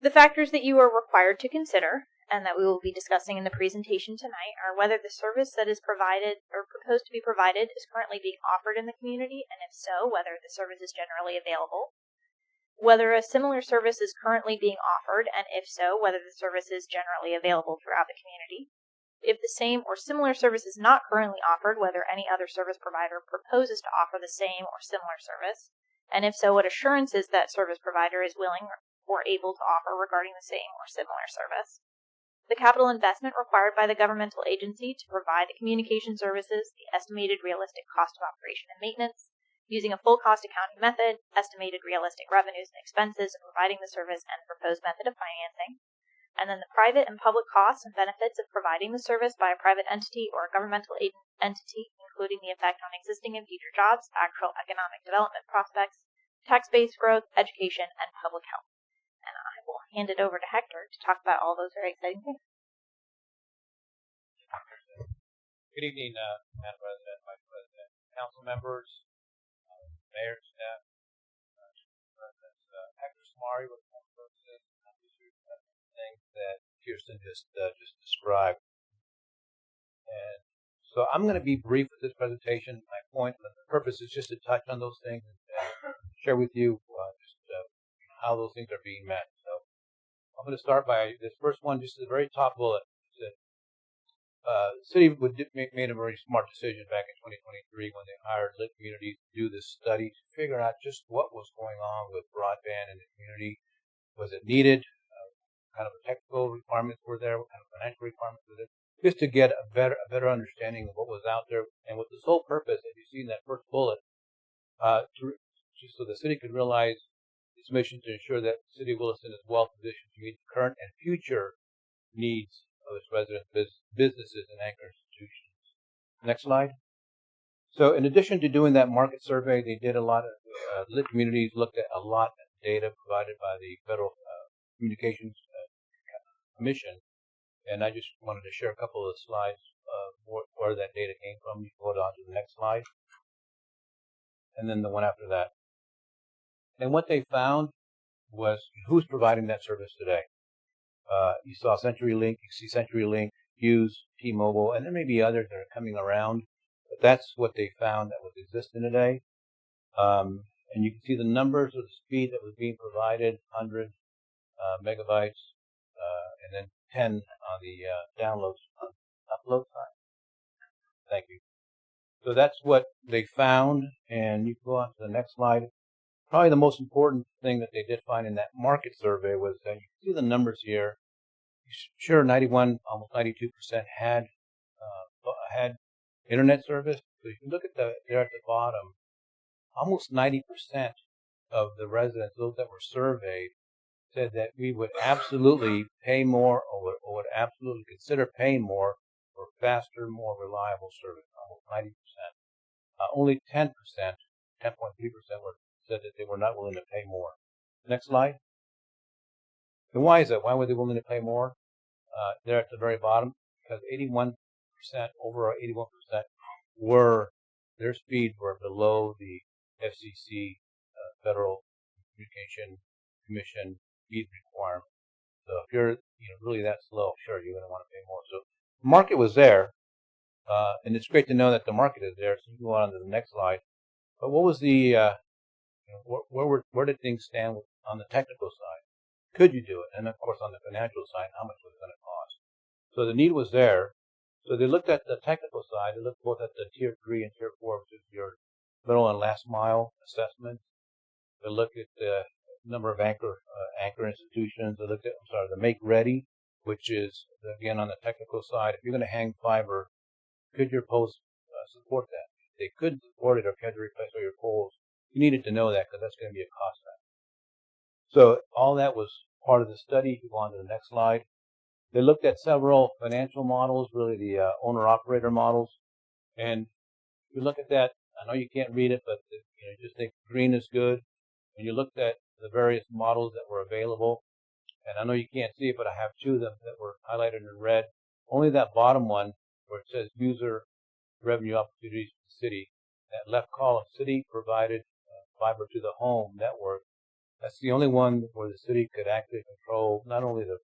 the factors that you are required to consider, and that we will be discussing in the presentation tonight, are whether the service that is provided or proposed to be provided is currently being offered in the community, and if so, whether the service is generally available, whether a similar service is currently being offered, and if so, whether the service is generally available throughout the community, if the same or similar service is not currently offered, whether any other service provider proposes to offer the same or similar service, and if so, what assurances that service provider is willing or able to offer regarding the same or similar service. The capital investment required by the governmental agency to provide the communication services, the estimated realistic cost of operation and maintenance, using a full cost accounting method, estimated realistic revenues and expenses of providing the service, and the proposed method of financing. And then the private and public costs and benefits of providing the service by a private entity or a governmental entity, including the effect on existing and future jobs, actual economic development prospects, tax-based growth, education, and public health. And I will hand it over to Hector to talk about all those very exciting things. Good evening, Madam President, Vice President, council members, mayor, staff, Hector Samari with the services, things that Kiersten just described. And So I'm going to be brief with this presentation. My point, the purpose is just to touch on those things and share with you how those things are being met. So I'm going to start by this first one, just the very top bullet. The city made a very smart decision back in 2023 when they hired Lit Communities to do this study to figure out just what was going on with broadband in the community. Was it needed? What kind of technical requirements were there? What kind of financial requirements were there? Just to get a better understanding of what was out there, and with the sole purpose, as you see in that first bullet, just so the city could realize its mission to ensure that the city of Williston is well positioned to meet the current and future needs of its residents, businesses, and anchor institutions. Next slide. So in addition to doing that market survey, they did a lot of, Lit Communities looked at a lot of data provided by the Federal Communications Commission. And I just wanted to share a couple of slides where that data came from. You can go on to the next slide. And then the one after that. And what they found was who's providing that service today. You saw CenturyLink, you see CenturyLink, Hughes, T-Mobile, and there may be others that are coming around. But that's what they found that was existing today. And you can see the numbers of the speed that was being provided, 100 megabytes, and then 10 on the upload side. Thank you. So that's what they found, and you can go on to the next slide. Probably the most important thing that they did find in that market survey was that you can see the numbers here. Sure, 91, almost 92% had internet service. So you can look at there at the bottom, almost 90% of the residents, those that were surveyed, said that we would absolutely pay more or would absolutely consider paying more for faster, more reliable service, almost 90%. Only 10%, 10.3% said that they were not willing to pay more. Next slide. And why is that? Why were they willing to pay more? There at the very bottom, because 81%, over 81% their speeds were below the FCC, Federal Communication Commission speed requirement. So if you're really that slow, sure, you're going to want to pay more. So the market was there, and it's great to know that the market is there. So you can go on to the next slide. But what was the where did things stand on the technical side? Could you do it? And of course, on the financial side, how much was it going to cost? So the need was there. So they looked at the technical side. They looked both at the Tier 3 and Tier 4, which is your middle and last mile assessment. They looked at the number of anchor institutions. They looked at, the make ready, which is, again, on the technical side. If you're going to hang fiber, could your poles support that? If they couldn't support it or had to replace all your poles, you needed to know that because that's going to be a cost factor. So all that was part of the study. If you go on to the next slide. They looked at several financial models, really the owner-operator models. And if you look at that, I know you can't read it, but just think green is good. And you looked at the various models that were available. And I know you can't see it, but I have two of them that were highlighted in red. Only that bottom one, where it says user revenue opportunities for the city, that left column, city provided fiber to the home network. That's the only one where the city could actually control not only the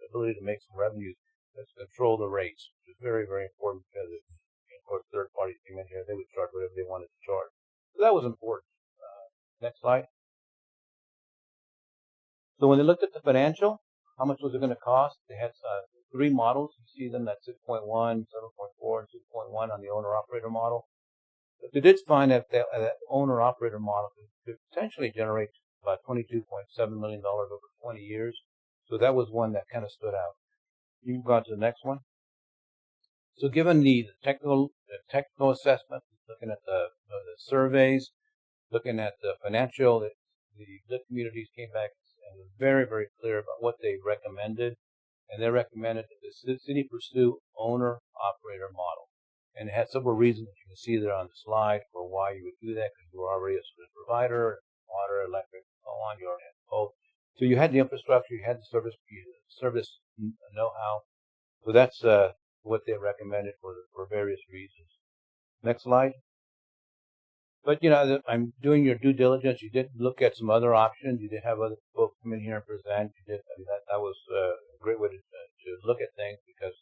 ability to make some revenues, but to control the rates, which is very, very important because if, of course, third parties came in here, they would charge whatever they wanted to charge. So that was important. Next slide. So when they looked at the financial, how much was it going to cost? They had three models. You see them at 6.1, 7.4, and 6.1 on the owner-operator model. But they did find that that owner-operator model could potentially generate about $22.7 million over 20 years. So that was one that kind of stood out. You can go on to the next one. So given the technical assessment, looking at the surveys, looking at the financial, the Lit Communities came back and was very, very clear about what they recommended. And they recommended that the city pursue owner-operator model. And it had several reasons that you can see there on the slide for why you would do that, because you were already a service provider, water, electric, so on, you already had both. So you had the infrastructure, you had the service know-how. So that's what they recommended for various reasons. Next slide. But, I'm doing your due diligence. You did look at some other options. You did have other folks come in here and present. You did. That was a great way to look at things, because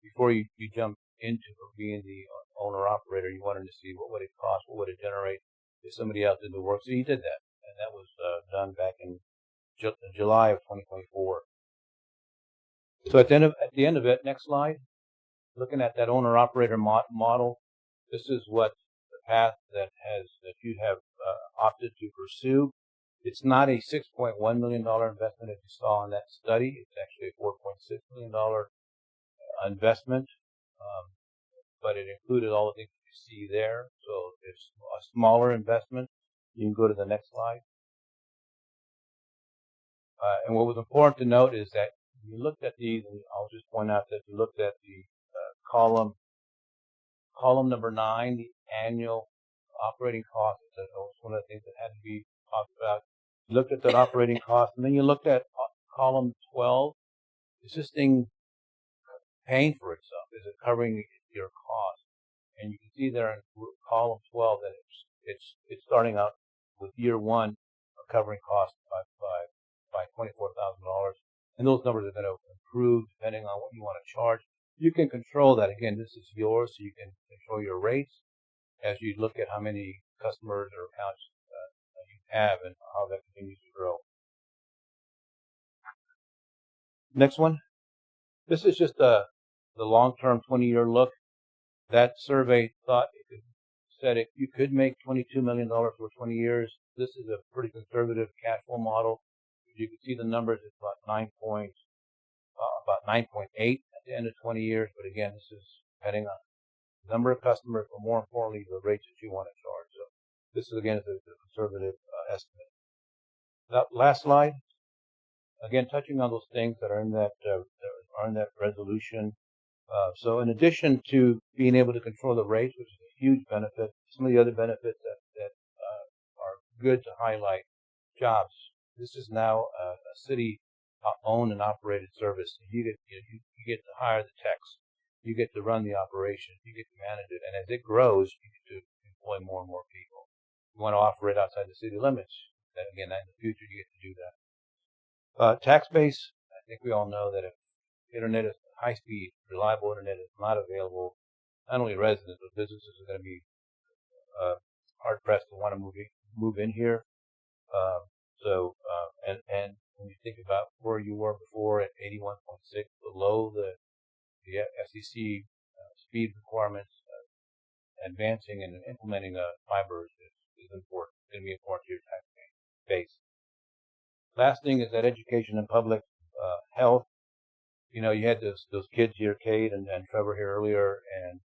before you jump into for being the owner operator. You wanted to see what would it cost, what would it generate if somebody else did the work. So you did that, and that was done back in July of 2024. So at the end of it, next slide. Looking at that owner operator model, this is what the path that you have opted to pursue. It's not a $6.1 million investment as you saw in that study. It's actually a $4.6 million investment, but it included all the things that you see there. So it's a smaller investment. You can go to the next slide. And what was important to note is that you looked at these, and I'll just point out that you looked at the column number 9, the annual operating costs. That was one of the things that had to be talked about. You looked at that operating cost, and then you looked at column 12. Is this thing paying for itself? Is it covering your cost? And you can see there in column 12 that it's starting out with year 1 covering costs by $24,000, and those numbers are going to improve depending on what you want to charge. You can control that. Again, this is yours, so you can control your rates as you look at how many customers or accounts you have and how that continues to grow. Next one. This is just the long-term 20-year look. That survey said you could make $22 million for 20 years. This is a pretty conservative cash flow model. You can see the numbers. It's about 9.8 at the end of 20 years. But again, this is depending on the number of customers, but more importantly, the rates that you want to charge. So this is again a conservative estimate. That last slide. Again, touching on those things that are in that resolution. So in addition to being able to control the rates, which is a huge benefit, some of the other benefits that are good to highlight: jobs. This is now a city-owned and operated service. You get to hire the techs, you get to run the operation, you get to manage it, and as it grows, you get to employ more and more people. You want to operate outside the city limits. Then again, in the future, you get to do that. Tax base. I think we all know that if internet is high-speed, reliable internet is not available, not only residents but businesses are going to be hard-pressed to want to move in here. And when you think about where you were before at 81.6, below the FCC speed requirements, advancing and implementing fiber is important. It's going to be important to your tax base. Last thing is that education and public health. You know, you had those kids here, Kate and Trevor here earlier, and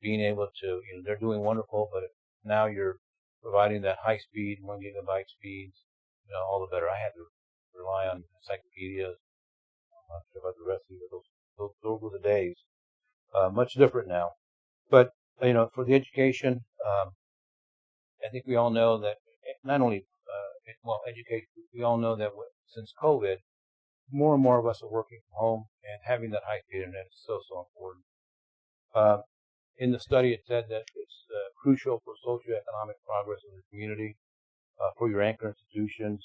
being able to, they're doing wonderful, but now you're providing that high speed, 1 gigabyte speeds, all the better. I had to rely on encyclopedias. I'm not sure about the rest of you, but those were the days. Much different now. But, for the education, I think we all know that not only, education, we all know that since COVID, more and more of us are working from home, and having that high-speed internet is so important. In the study, it said that it's crucial for socioeconomic progress in the community, for your anchor institutions,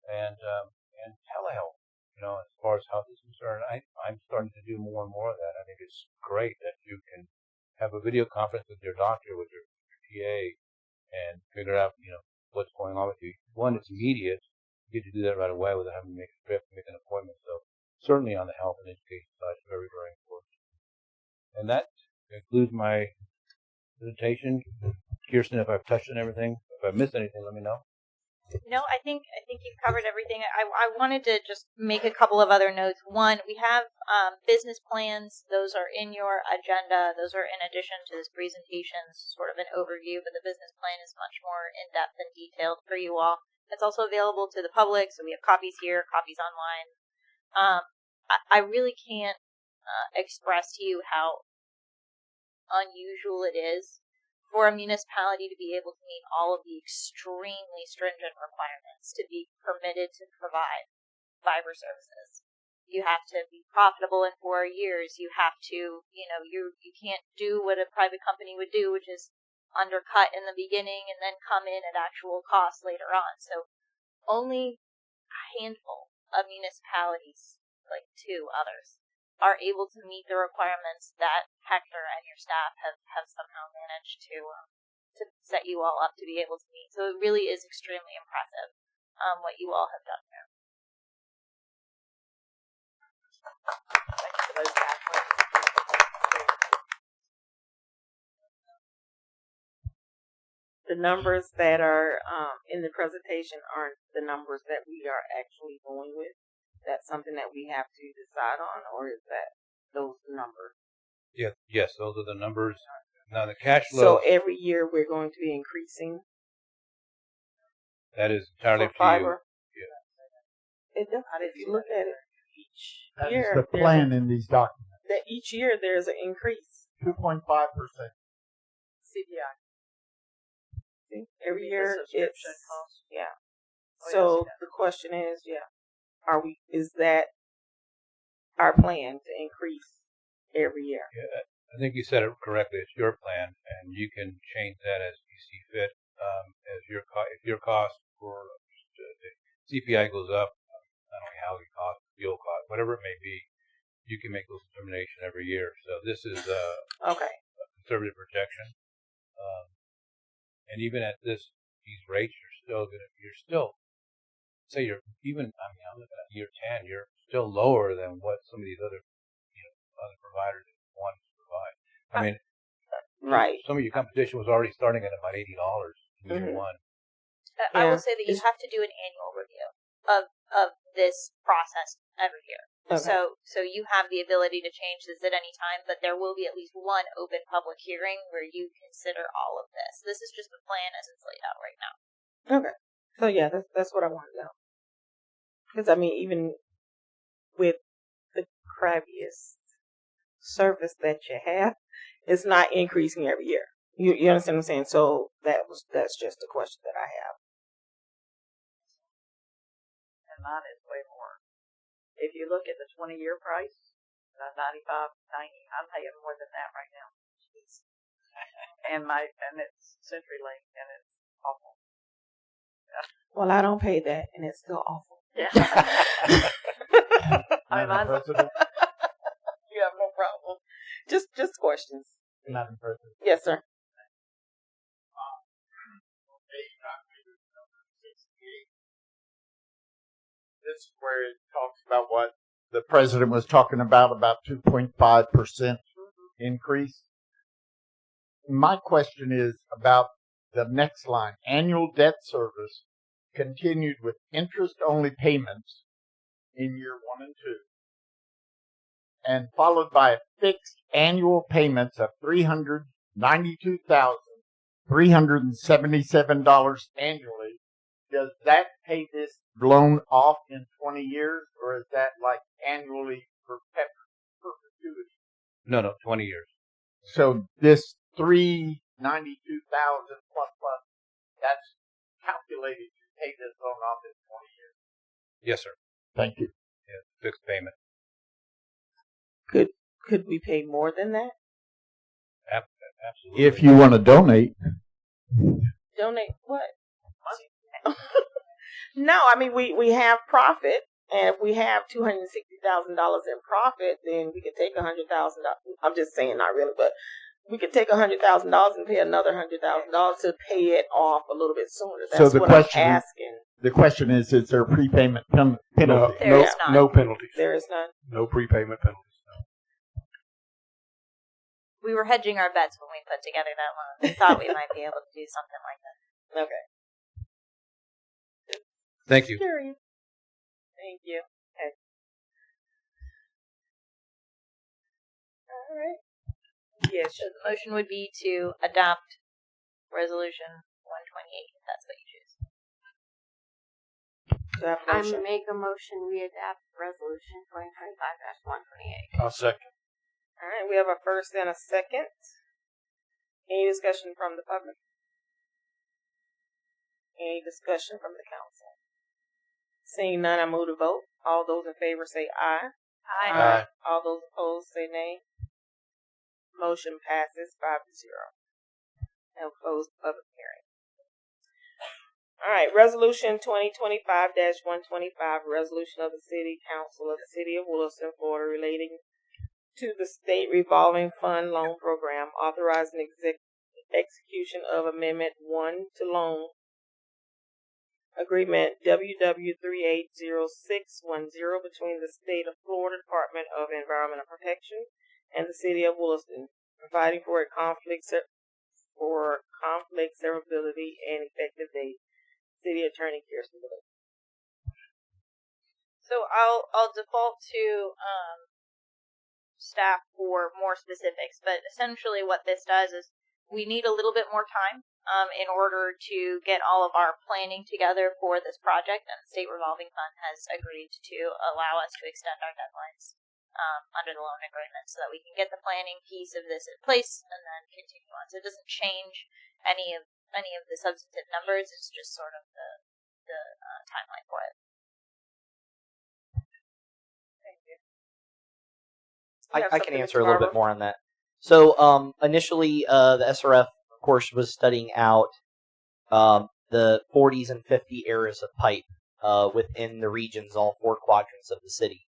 and telehealth. As far as health is concerned, I'm starting to do more and more of that. I think it's great that you can have a video conference with your doctor, with your PA, and figure out, what's going on with you. One, it's immediate. You get to do that right away without having to make a trip, make an appointment. So certainly on the health and education side, it's very, very important. And that concludes my presentation. Kiersten, if I've touched on everything, if I've missed anything, let me know. No, I think you've covered everything. I wanted to just make a couple of other notes. One, we have business plans. Those are in your agenda. Those are in addition to this presentation, sort of an overview, but the business plan is much more in-depth and detailed for you all. It's also available to the public, so we have copies here, copies online. I really can't express to you how unusual it is for a municipality to be able to meet all of the extremely stringent requirements to be permitted to provide fiber services. You have to be profitable in 4 years. You have to, you can't do what a private company would do, which is undercut in the beginning and then come in at actual cost later on. So only a handful of municipalities, like 2 others, are able to meet the requirements that Hector and your staff have somehow managed to set you all up to be able to meet. So it really is extremely impressive what you all have done there. Thank you for those guys. The numbers that are in the presentation aren't the numbers that we are actually going with. That's something that we have to decide on, or is that those numbers? Yes, those are the numbers. Now the cash flow. So every year we're going to be increasing. That is entirely for fiber. you. Yeah. It does. If you look at it, each That year is the plan in these documents. That each year there's an increase. 2.5%. CPI. See? Every year it's yeah. Oh, So yes, the question is, is that our plan to increase every year? Yeah, I think you said it correctly. It's your plan, and you can change that as you see fit. As if your cost for the CPI goes up, not only housing cost, fuel cost, whatever it may be, you can make those determinations every year. So this is a conservative projection, and even at these rates, I'm looking at year 10, you're still lower than what some of these other providers want to provide. I mean, right. Some of your competition was already starting at about $80 in year one. I will say that you have to do an annual review of this process every year. Okay. So you have the ability to change this at any time, but there will be at least one open public hearing where you consider all of this. This is just the plan as it's laid out right now. Okay. So yeah, that's what I want to know. Because I mean, even with the crappiest service that you have, it's not increasing every year. You understand what I'm saying? So that's just a question that I have. And mine is way more. If you look at the 20-year price, $95.90, I'm paying more than that right now. and it's CenturyLink, and it's awful. Yeah. Well, I don't pay that, and it's still awful. Yeah. I mean, mine's you have no problem. Just questions. Madam President. Yes, sir. This is where it talks about what the president was talking about 2.5% increase. My question is about the next line. Annual debt service continued with interest-only payments in year 1 and 2, and followed by fixed annual payments of $392,377 annually. Does that pay this loan off in 20 years, or is that like annually perpetuity? No, 20 years. So this $392,000 plus, that's calculated to pay this loan off in 20 years. Yes, sir. Thank you. Yeah, fixed payment. Could we pay more than that? Absolutely. If you want to donate. Donate what? No, I mean we have profit, and if we have $260,000 in profit, then we could take $100,000. I'm just saying, not really, but we could take $100,000 and pay another $100,000 to pay it off a little bit sooner. That's so what I'm asking. The question is there a prepayment penalty? No penalties. There is none. No prepayment penalties. We were hedging our bets when we put together that loan. We thought we might be able to do something like that. Okay. Thank you. Curious. Thank you. Okay. All right. Yes. So the motion would be to adopt Resolution 128, if that's what you choose. I make a motion we adapt Resolution 2025-128. I'll second. All right. We have a first and a second. Any discussion from the public? Any discussion from the council? Seeing none, I move to vote. All those in favor say aye. Aye. All those opposed say nay. Motion passes 5-0. I'll close the public hearing. All right, Resolution 2025-125, resolution of the City Council of the City of Williston, Florida, relating to the State Revolving Fund Loan Program, authorizing execution of Amendment 1 to Loan Agreement WW380610 between the State of Florida Department of Environmental Protection and the City of Williston, providing for a conflict severability and effective date. City Attorney Kiersten. So I'll default to staff for more specifics, but essentially what this does is we need a little bit more time in order to get all of our planning together for this project, and the State Revolving Fund has agreed to allow us to extend our deadlines under the loan agreement so that we can get the planning piece of this in place and then continue on. So it doesn't change any of the substantive numbers, it's just sort of the timeline for it. I can answer a little bit more on that. So initially, the SRF, of course, was studying out the 40s and 50 areas of pipe within the regions, all 4 quadrants of the city.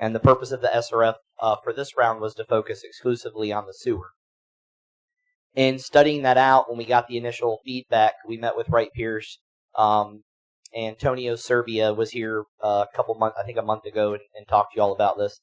And the purpose of the SRF for this round was to focus exclusively on the sewer. In studying that out, when we got the initial feedback, we met with Wright Pierce. Antonio Serbia was here a month ago, and talked to you all about this.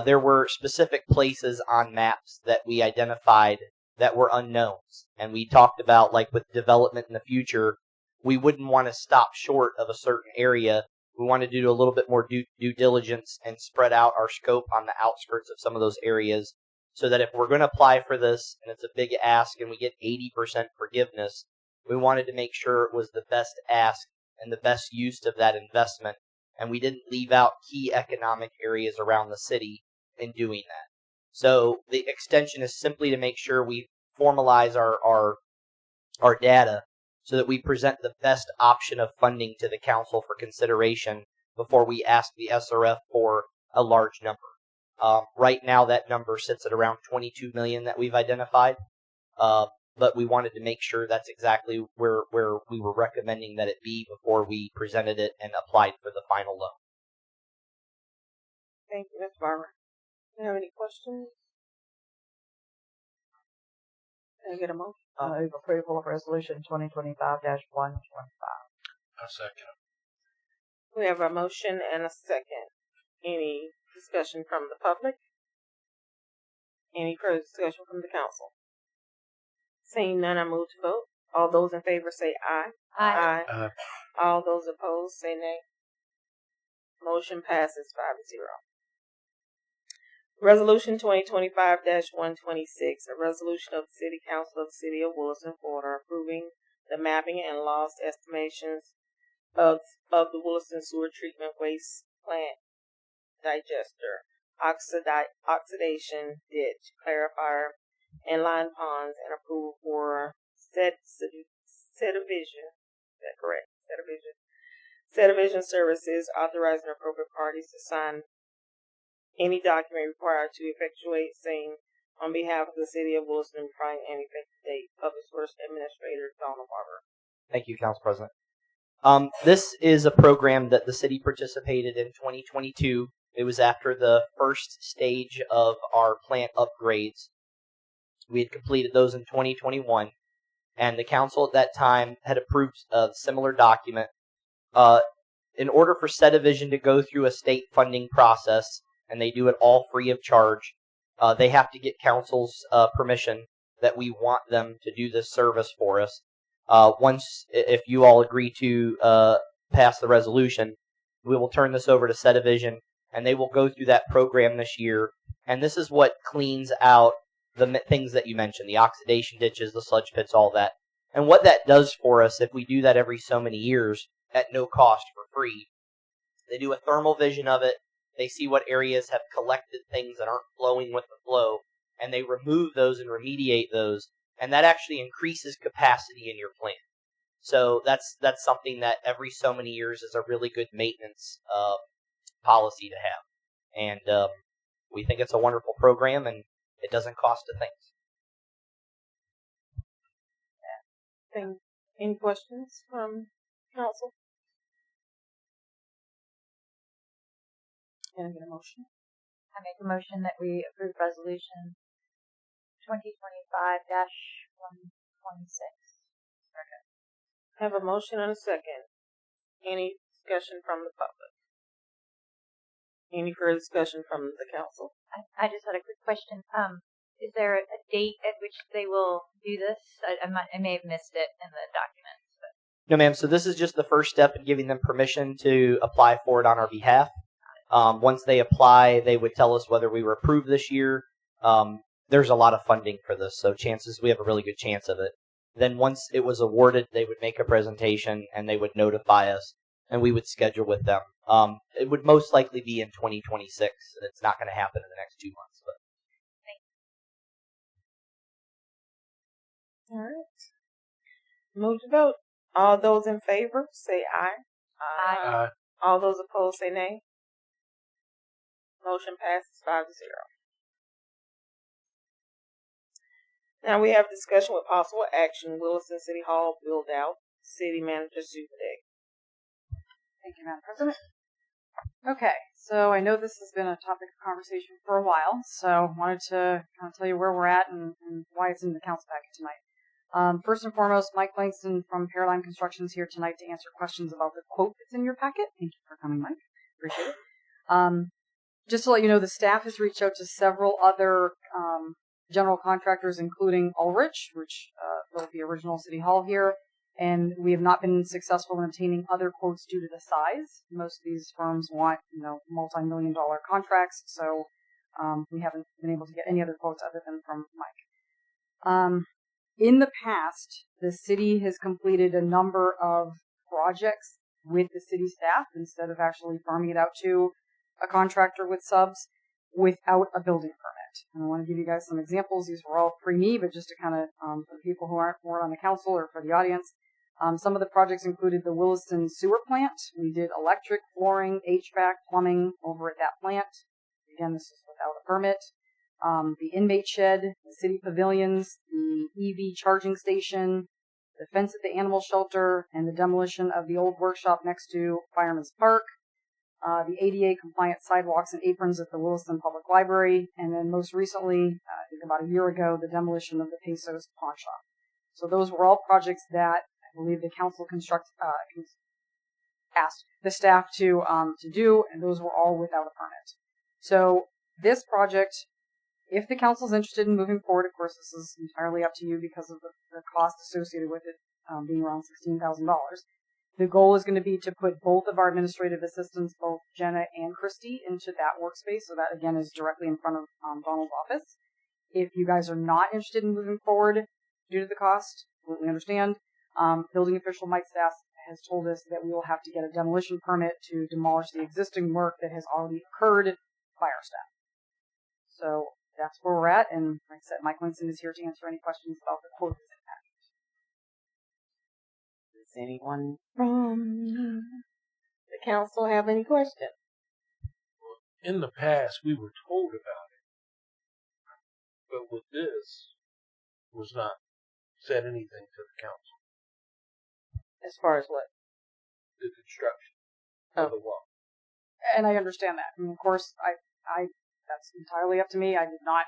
There were specific places on maps that we identified that were unknowns. And we talked about, like with development in the future, we wouldn't want to stop short of a certain area. We wanted to do a little bit more due diligence and spread out our scope on the outskirts of some of those areas, so that if we're going to apply for this, and it's a big ask, and we get 80% forgiveness, we wanted to make sure it was the best ask and the best use of that investment, and we didn't leave out key economic areas around the city in doing that. So the extension is simply to make sure we formalize our data so that we present the best option of funding to the council for consideration before we ask the SRF for a large number. Right now, that number sits at around $22 million that we've identified, but we wanted to make sure that's exactly where we were recommending that it be before we presented it and applied for the final loan. Thank you, Ms. Barber. Do you have any questions? Can I get a motion? Move approval of resolution 2025-125. A second. We have a motion and a second. Any discussion from the public? Any further discussion from the council? Seeing none, I move to vote. All those in favor say aye. Aye. Aye. All those opposed say nay. Motion passes 5-0. Resolution 2025-126, a resolution of the City Council of the City of Williston, Florida, approving the mapping and loss estimations of the Williston Sewer Treatment Waste Plant Digester, Oxidation Ditch, Clarifier, and Line Ponds, and approval for Sedivision. Is that correct? Sedivision Services, authorizing appropriate parties to sign any document required to effectuate same on behalf of the City of Williston, providing an effective date. Public Works Administrator Donald Barber. Thank you, Council President. This is a program that the city participated in 2022. It was after the first stage of our plant upgrades. We had completed those in 2021, and the council at that time had approved a similar document. In order for Sedivision to go through a state funding process, and they do it all free of charge, they have to get council's permission that we want them to do this service for us. If you all agree to pass the resolution, we will turn this over to Sedivision, and they will go through that program this year. And this is what cleans out the things that you mentioned, the oxidation ditches, the sludge pits, all that. And what that does for us, if we do that every so many years at no cost for free, they do a thermal vision of it. They see what areas have collected things that aren't flowing with the flow, and they remove those and remediate those, and that actually increases capacity in your plant. So that's something that every so many years is a really good maintenance policy to have. And we think it's a wonderful program, and it doesn't cost a thing. Any questions from council? Can I get a motion? I make a motion that we approve resolution 2025-126. Second. Have a motion and a second. Any discussion from the public? Any further discussion from the council? I just had a quick question. Is there a date at which they will do this? I may have missed it in the documents. But. No, ma'am. So this is just the first step in giving them permission to apply for it on our behalf. Once they apply, they would tell us whether we were approved this year. There's a lot of funding for this, so we have a really good chance of it. Then once it was awarded, they would make a presentation and they would notify us, and we would schedule with them. It would most likely be in 2026. It's not going to happen in the next 2 months. But. All right. Move to vote. All those in favor, say aye. Aye. All those opposed, say nay. Motion passes 5-0. Now we have discussion with possible action. Williston City Hall build out. City Manager Beaudet. Thank you, Madam President. Okay, so I know this has been a topic of conversation for a while, so wanted to kind of tell you where we're at and why it's in the council packet tonight. First and foremost, Mike Langston from Paradigm Construction is here tonight to answer questions about the quote that's in your packet. Thank you for coming, Mike. Appreciate it. Just to let you know, the staff has reached out to several other general contractors, including Ulrich, which built the original City Hall here, and we have not been successful in obtaining other quotes due to the size. Most of these firms want, multi-million-dollar contracts, so we haven't been able to get any other quotes other than from Mike. In the past, the city has completed a number of projects with the city staff instead of actually farming it out to a contractor with subs without a building permit. And I want to give you guys some examples. These were all pre-me, but just to kind of, for the people who weren't on the council or for the audience, some of the projects included the Williston sewer plant. We did electric, flooring, HVAC, plumbing over at that plant. Again, this is without a permit. The inmate shed, the city pavilions, the EV charging station, the fence at the animal shelter, and the demolition of the old workshop next to Fireman's Park. The ADA compliant sidewalks and aprons at the Williston Public Library, and then most recently, I think about a year ago, the demolition of the Pesos pawn shop. So those were all projects that I believe the council asked the staff to do, and those were all without a permit. So this project, if the council is interested in moving forward, of course, this is entirely up to you because of the cost associated with it being around $16,000. The goal is going to be to put both of our administrative assistants, both Jenna and Christy, into that workspace. So that, again, is directly in front of Donald's office. If you guys are not interested in moving forward due to the cost, completely understand. Building official Mike Staff has told us that we will have to get a demolition permit to demolish the existing work that has already occurred by our staff. So that's where we're at. And like I said, Mike Langston is here to answer any questions about the quote that's in that. Does anyone from the council have any questions? In the past, we were told about it, but with this, was not said anything to the council. As far as what? The construction of the wall. And I understand that. I mean, of course, I that's entirely up to me. I did not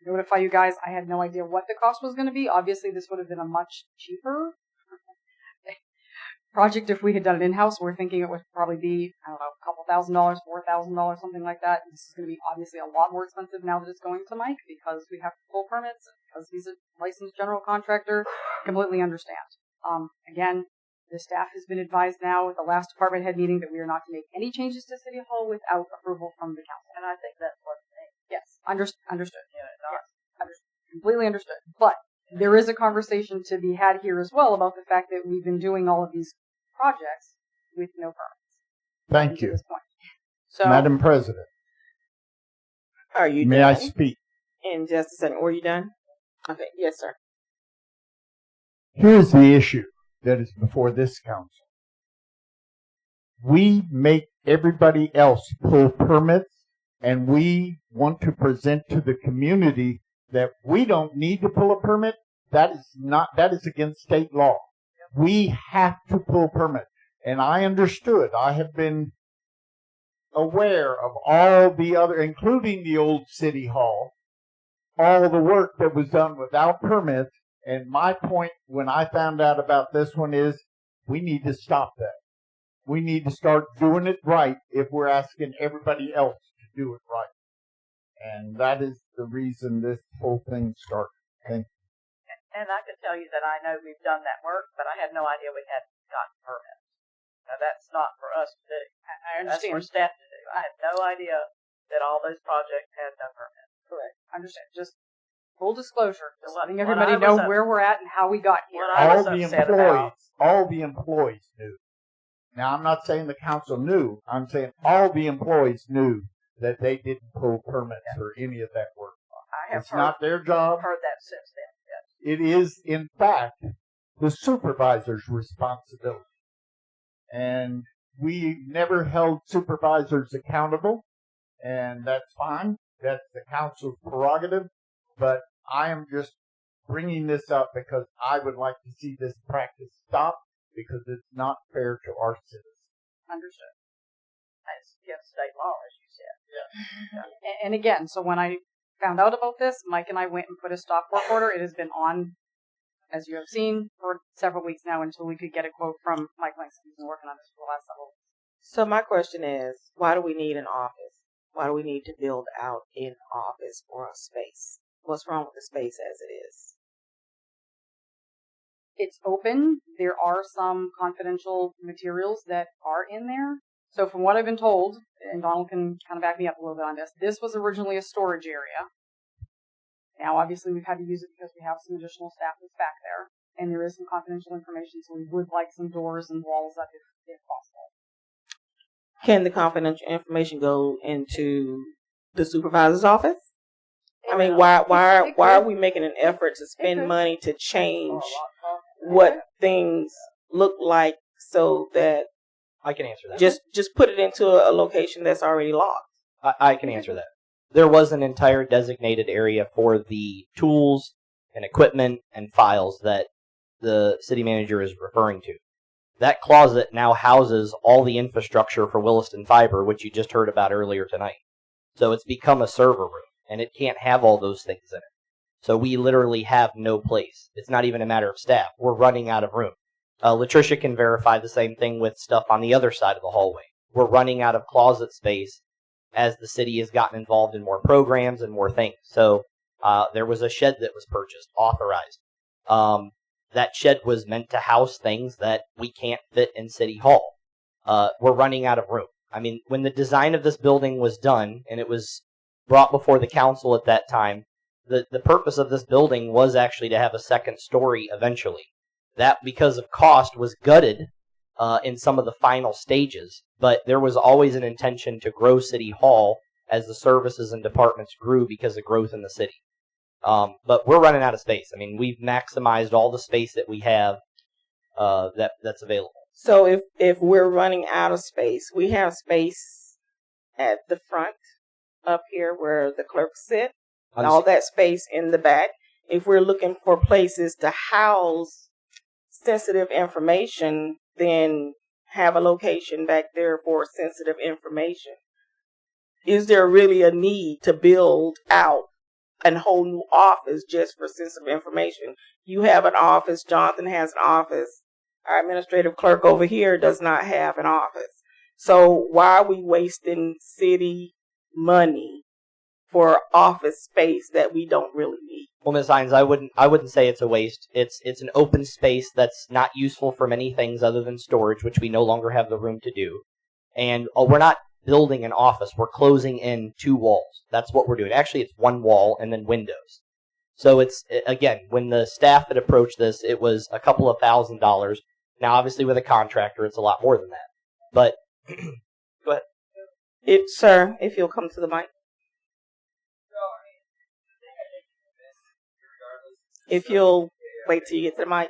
notify you guys. I had no idea what the cost was going to be. Obviously, this would have been a much cheaper project if we had done it in-house. We're thinking it would probably be, I don't know, a couple $1,000, $4,000, something like that. This is going to be obviously a lot more expensive now that it's going to Mike because we have to pull permits, because he's a licensed general contractor. Completely understand. Again, the staff has been advised now at the last department head meeting that we are not to make any changes to City Hall without approval from the council. And I think that's what's needed. Yes, understood. Yes, completely understood. But there is a conversation to be had here as well about the fact that we've been doing all of these projects with no permits. Thank you. This point. So, Madam President. Are you May done? I speak? In just a second. Were you done? Okay. Yes, sir. Here's the issue that is before this council. We make everybody else pull permits, and we want to present to the community that we don't need to pull a permit. That is against state law. We have to pull permits. And I understood. I have been aware of all the other, including the old city hall, all the work that was done without permits. And my point when I found out about this one is we need to stop that. We need to start doing it right if we're asking everybody else to do it right. And that is the reason this whole thing started. Thank you. And I can tell you that I know we've done that work, but I had no idea we hadn't gotten permits. Now, that's not for us to do. I understand. That's for staff to do. I had no idea that all those projects had no permits. Correct. I understand. Just full disclosure. Just letting What everybody I was know up- where we're at and how we got here. What I was upset about. All the employees knew. Now, I'm not saying the council knew. I'm saying all the employees knew that they didn't pull permits for any of that work. I have It's not their job. heard that since then. Yes. It is, in fact, the supervisor's responsibility. And we never held supervisors accountable, and that's fine. That's the council's prerogative. But I am just bringing this up because I would like to see this practice stop because it's not fair to our citizens. Understood. It's against state law, as you said. Yeah. And again, so when I found out about this, Mike and I went and put a stop work order. It has been on, as you have seen, for several weeks now until we could get a quote from Mike Langston. He's been working on this for the last several weeks. So my question is, why do we need an office? Why do we need to build out an office or a space? What's wrong with the space as it is? It's open. There are some confidential materials that are in there. So from what I've been told, and Donald can kind of back me up a little bit on this was originally a storage area. Now, obviously, we've had to use it because we have some additional staff that's back there, and there is some confidential information, so we would like some doors and walls up if possible. Can the confidential information go into the supervisor's office? I mean, why are we making an effort to spend money to change what things look like so that I can answer that. Just put it into a location that's already locked. I can answer that. There was an entire designated area for the tools and equipment and files that the city manager is referring to. That closet now houses all the infrastructure for Williston Fiber, which you just heard about earlier tonight. So it's become a server room, and it can't have all those things in it. So we literally have no place. It's not even a matter of staff. We're running out of room. Latricia can verify the same thing with stuff on the other side of the hallway. We're running out of closet space as the city has gotten involved in more programs and more things. So there was a shed that was purchased, authorized. That shed was meant to house things that we can't fit in City Hall. We're running out of room. I mean, when the design of this building was done, and it was brought before the council at that time, the purpose of this building was actually to have a second story eventually. That, because of cost, was gutted in some of the final stages, but there was always an intention to grow City Hall as the services and departments grew because of growth in the city. But we're running out of space. I mean, we've maximized all the space that we have that's available. So if we're running out of space, we have space at the front up here where the clerks sit, and all that space in the back. If we're looking for places to house sensitive information, then have a location back there for sensitive information. Is there really a need to build out a whole new office just for sensitive information? You have an office, Jonathan has an office, our administrative clerk over here does not have an office. So why are we wasting city money for office space that we don't really need? Well, Ms. Hinds, I wouldn't say it's a waste. It's an open space that's not useful for many things other than storage, which we no longer have the room to do. And we're not building an office. We're closing in 2 walls. That's what we're doing. Actually, it's 1 wall and then windows. So it's, again, when the staff had approached this, it was a couple of $1,000s. Now, obviously, with a contractor, it's a lot more than that. But, go ahead. Sir, if you'll come to the mic. If you'll wait till you get to the mic.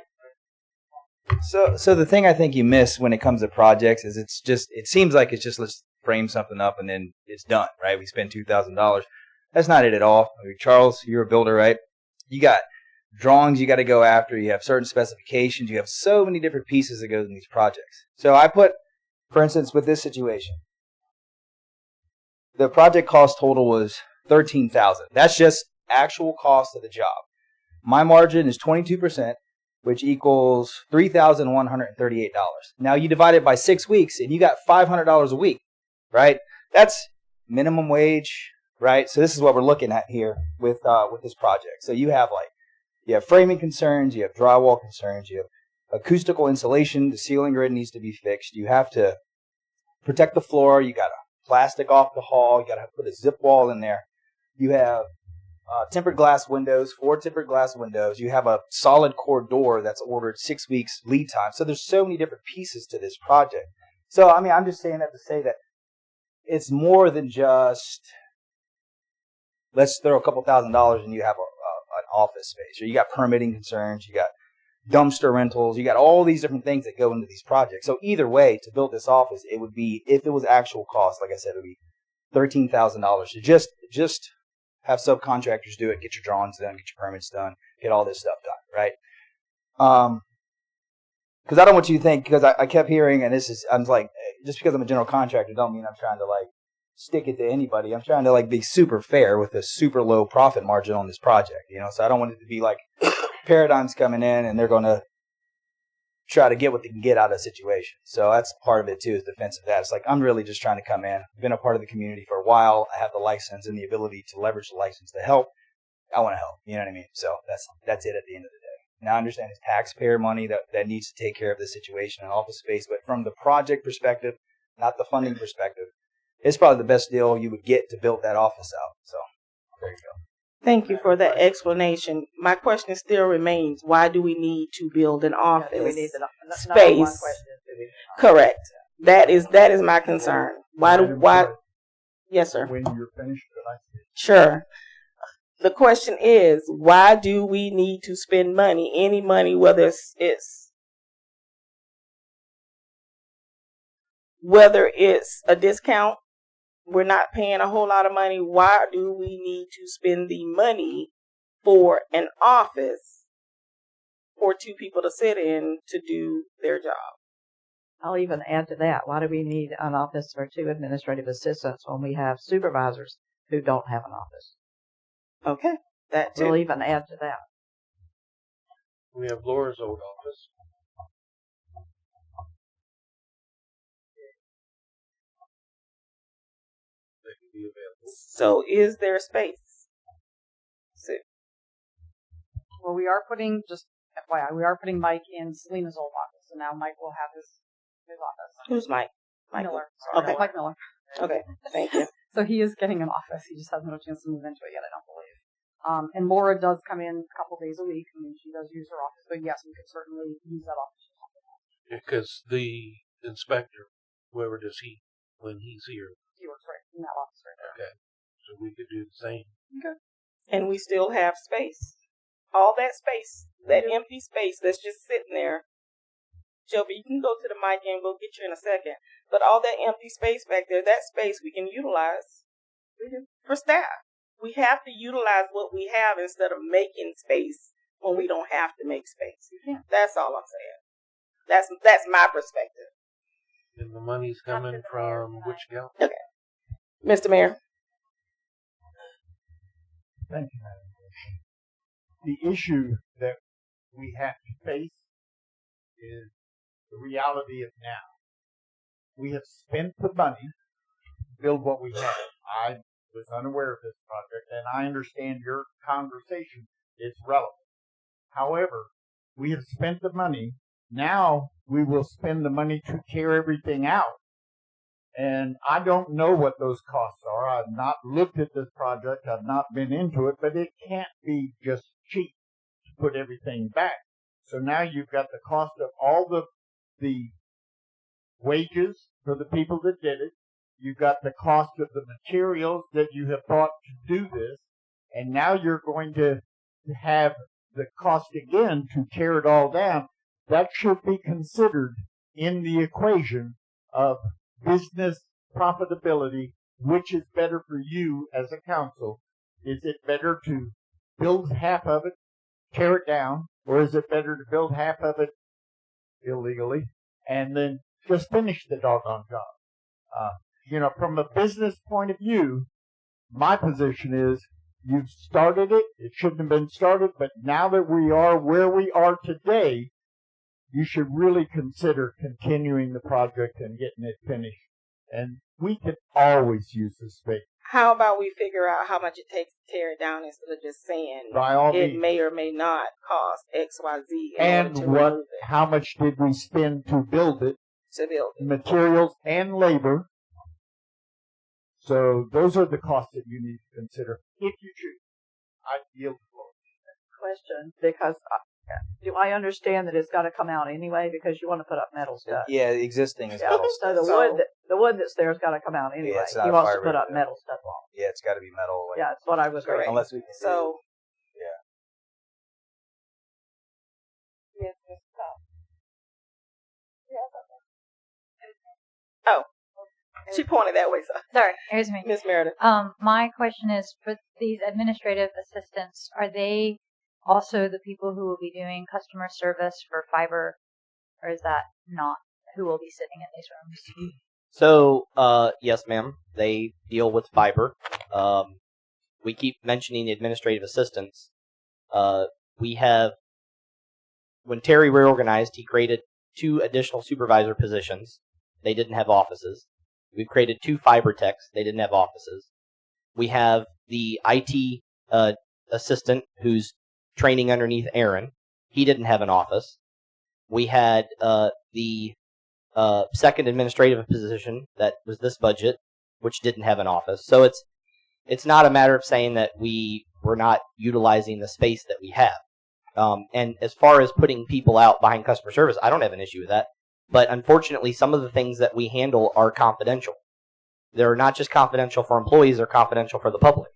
So the thing I think you miss when it comes to projects is it seems like it's just let's frame something up and then it's done, right? We spend $2,000. That's not it at all. I mean, Charles, you're a builder, right? You got drawings you got to go after. You have certain specifications. You have so many different pieces that go in these projects. So I put, for instance, with this situation, the project cost total was $13,000. That's just actual cost of the job. My margin is 22%, which equals $3,138. Now you divide it by 6 weeks, and you got $500 a week, right? That's minimum wage, right? So this is what we're looking at here with this project. So you have framing concerns, you have drywall concerns, you have acoustical insulation. The ceiling grid needs to be fixed. You have to protect the floor. You got to plastic off the hall. You got to put a zip wall in there. You have tempered glass windows, 4 tempered glass windows. You have a solid core door that's ordered 6 weeks lead time. So there's so many different pieces to this project. So, I mean, I'm just saying that to say that it's more than just, let's throw a couple $1,000s and you have an office space. Or you got permitting concerns, you got dumpster rentals, you got all these different things that go into these projects. So either way, to build this office, it would be, if it was actual cost, like I said, it would be $13,000 to just have subcontractors do it, get your drawings done, get your permits done, get all this stuff done, right? Because I don't want you to think, because I kept hearing, and I'm like, just because I'm a general contractor don't mean I'm trying to stick it to anybody. I'm trying to be super fair with a super low profit margin on this project, so I don't want it to be like Paradigm's coming in and they're going to try to get what they can get out of the situation. So that's part of it too, is defense of that. It's like, I'm really just trying to come in. I've been a part of the community for a while. I have the license and the ability to leverage the license to help. I want to help. You know what I mean? So that's it at the end of the day. Now I understand it's taxpayer money that needs to take care of the situation in office space, but from the project perspective, not the funding perspective, it's probably the best deal you would get to build that office out. So there you go. Thank you for that explanation. My question still remains: why do we need to build an office space? Correct. That is my concern. Why? Yes, sir. When you're finished, sure. The question is, why do we need to spend money? Any money, whether it's a discount. We're not paying a whole lot of money. Why do we need to spend the money for an office for 2 people to sit in to do their job? I'll even add to that. Why do we need an office for 2 administrative assistants when we have supervisors who don't have an office? Okay, that too. We'll even add to that. We have Laura's old office. So is there space? Well, we are putting, just FYI, Mike in Selena's old office, so now Mike will have his office. Who's Mike? Miller. Sorry, okay, Mike Miller. Okay, thank you. So he is getting an office. He just hasn't had a chance to move into it yet, I don't believe. And Laura does come in a couple days a week. I mean, she does use her office, but yes, we could certainly use that office for something else. Because the inspector, whoever does when he's here. He works right in that office right there. Okay. So we could do the same. Okay. And we still have space. All that space, that empty space that's just sitting there. Shelby, you can go to the mic and we'll get you in a second. But all that empty space back there, that space we can utilize for staff. We have to utilize what we have instead of making space when we don't have to make space. That's all I'm saying. That's my perspective. And the money's coming from which gal? Okay. Mr. Mayor. Thank you, Madam President. The issue that we have to face is the reality of now. We have spent the money to build what we have. I was unaware of this project, and I understand your conversation is relevant. However, we have spent the money. Now we will spend the money to tear everything out. And I don't know what those costs are. I've not looked at this project. I've not been into it, but it can't be just cheap to put everything back. So now you've got the cost of all the wages for the people that did it. You've got the cost of the materials that you have bought to do this. And now you're going to have the cost again to tear it all down. That should be considered in the equation of business profitability. Which is better for you as a council? Is it better to build half of it, tear it down, or is it better to build half of it illegally and then just finish the doggone job? from a business point of view, my position is you've started it. It shouldn't have been started, but now that we are where we are today, you should really consider continuing the project and getting it finished. And we can always use the space. How about we figure out how much it takes to tear it down instead of just saying By all it means. may or may not cost X, Y, Z And how much did we spend to build it? To build it. Materials and labor. So those are the costs that you need to consider if you choose. I yield the floor. Question, because do I understand that it's got to come out anyway because you want to put up metal stuff? Yeah, the existing is metal So stuff. the wood that's there has got to come out anyway. Yeah, it's not He wants to fiber, put up yeah. metal stuff on. Yeah, it's got to be metal. Yeah, that's what I was reading. Unless we can So yeah. yes, Ms. Top. Oh, she pointed that way. So. Sorry, here's me. Miss Meredith. My question is, for these administrative assistants, are they also the people who will be doing customer service for fiber, or is that not who will be sitting in these rooms? So, yes, ma'am. They deal with fiber. We keep mentioning the administrative assistants. We have, when Terry reorganized, he created 2 additional supervisor positions. They didn't have offices. We've created 2 fiber techs. They didn't have offices. We have the IT assistant who's training underneath Aaron. He didn't have an office. We had the second administrative position that was this budget, which didn't have an office. So it's not a matter of saying that we were not utilizing the space that we have. And as far as putting people out behind customer service, I don't have an issue with that. But unfortunately, some of the things that we handle are confidential. They're not just confidential for employees, they're confidential for the public.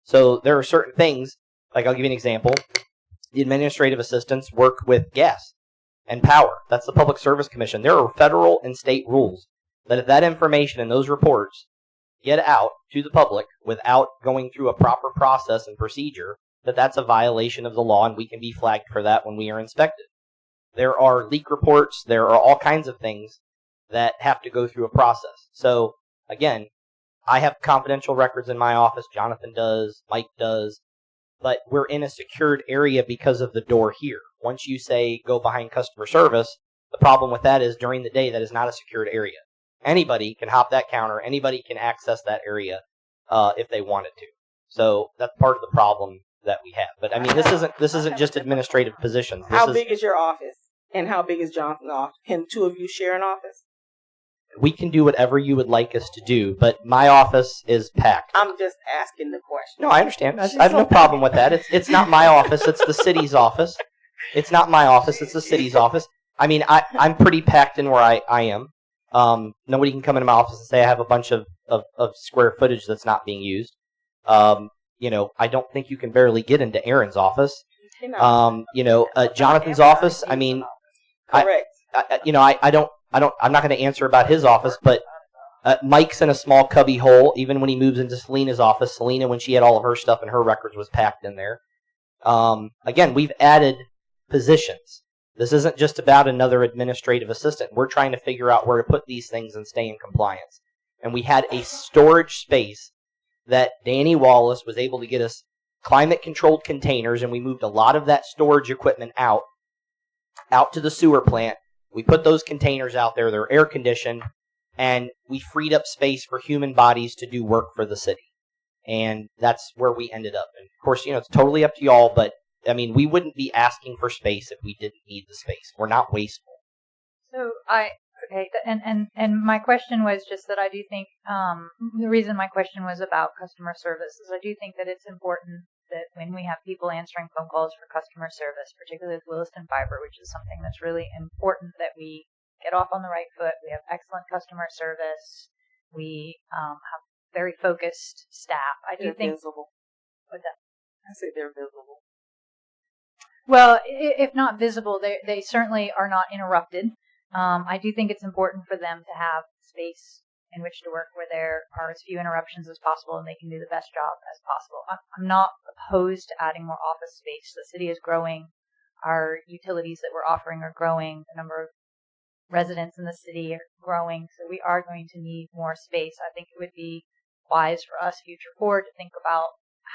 So there are certain things, like I'll give you an example. The administrative assistants work with gas and power. That's the Public Service Commission. There are federal and state rules that if that information and those reports get out to the public without going through a proper process and procedure, that's a violation of the law, and we can be flagged for that when we are inspected. There are leak reports. There are all kinds of things that have to go through a process. So, again, I have confidential records in my office. Jonathan does. Mike does. But we're in a secured area because of the door here. Once you say go behind customer service, the problem with that is during the day that is not a secured area. Anybody can hop that counter. Anybody can access that area if they wanted to. So that's part of the problem that we have. But I mean, this isn't just administrative positions. How big is your office? And how big is Jonathan's office? Can 2 of you share an office? We can do whatever you would like us to do, but my office is packed. I'm just asking the question. No, I understand. I have no problem with that. It's not my office. It's the city's office. It's not my office. It's the city's office. I mean, I'm pretty packed in where I am. Nobody can come into my office and say I have a bunch of square footage that's not being used. I don't think you can barely get into Aaron's office. Jonathan's office. I mean, correct. I'm not going to answer about his office, but Mike's in a small cubby hole. Even when he moves into Selena's office, Selena, when she had all of her stuff and her records, was packed in there. Again, we've added positions. This isn't just about another administrative assistant. We're trying to figure out where to put these things and stay in compliance. And we had a storage space that Danny Wallace was able to get us climate-controlled containers, and we moved a lot of that storage equipment out to the sewer plant. We put those containers out there. They're air-conditioned, and we freed up space for human bodies to do work for the city. And that's where we ended up. And, of course, it's totally up to y'all, but, I mean, we wouldn't be asking for space if we didn't need the space. We're not wasteful. So and my question was just that I do think the reason my question was about customer service is I do think that it's important that when we have people answering phone calls for customer service, particularly with Williston Fiber, which is something that's really important, that we get off on the right foot. We have excellent customer service. We have very focused staff. I do think visible. What's that? I say they're visible. Well, if not visible, they certainly are not interrupted. I do think it's important for them to have space in which to work where there are as few interruptions as possible and they can do the best job as possible. I'm not opposed to adding more office space. The city is growing. Our utilities that we're offering are growing. The number of residents in the city are growing, so we are going to need more space. I think it would be wise for us, future board, to think about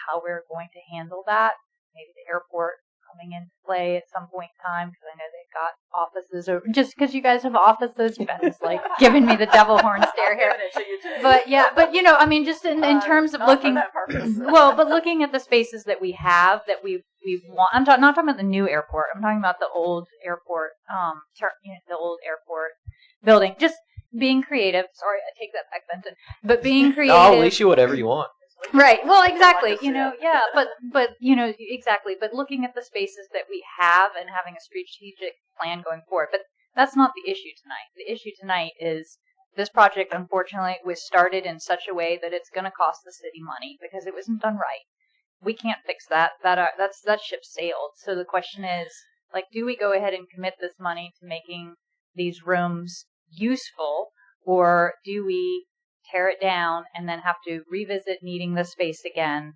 how we're going to handle that. Maybe the airport coming into play at some point in time, because I know they've got offices, or just because you guys have offices, Ben's like giving me the devil horn stare here. But yeah, but you know, I mean, just in terms of looking, well, but looking at the spaces that we have, that we want. I'm not talking about the new airport. I'm talking about the old airport, the old airport building. Just being creative. Sorry, I take that back, Benton. But being creative. No, I'll leash you whatever you want. Right. Well, exactly. You know, yeah, but you know, exactly. But looking at the spaces that we have and having a strategic plan going forward. But that's not the issue tonight. The issue tonight is this project, unfortunately, was started in such a way that it's going to cost the city money because it wasn't done right. We can't fix that. That ship sailed. So the question is, like, do we go ahead and commit this money to making these rooms useful, or do we tear it down and then have to revisit needing the space again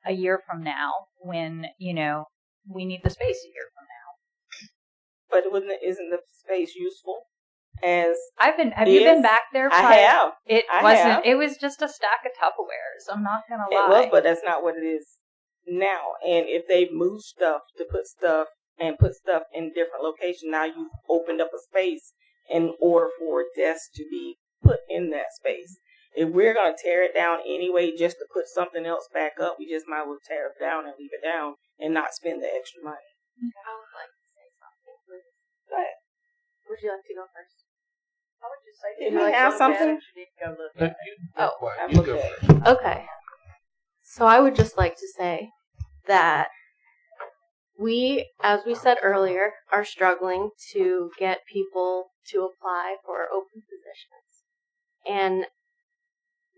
a year from now when, you know, we need the space a year from now? But isn't the space useful? Have you been back there? I have. It was just a stack of Tupperwares. I'm not going to lie. It was, but that's not what it is now. And if they've moved stuff to put stuff in different locations, now you've opened up a space in order for desks to be put in that space. If we're going to tear it down anyway just to put something else back up, we just might as well tear it down and leave it down and not spend the extra money. I would like to say something, please. Go ahead. Would you like to go first? I would just say, did we have something? You go first. Okay. So I would just like to say that we, as we said earlier, are struggling to get people to apply for open positions. And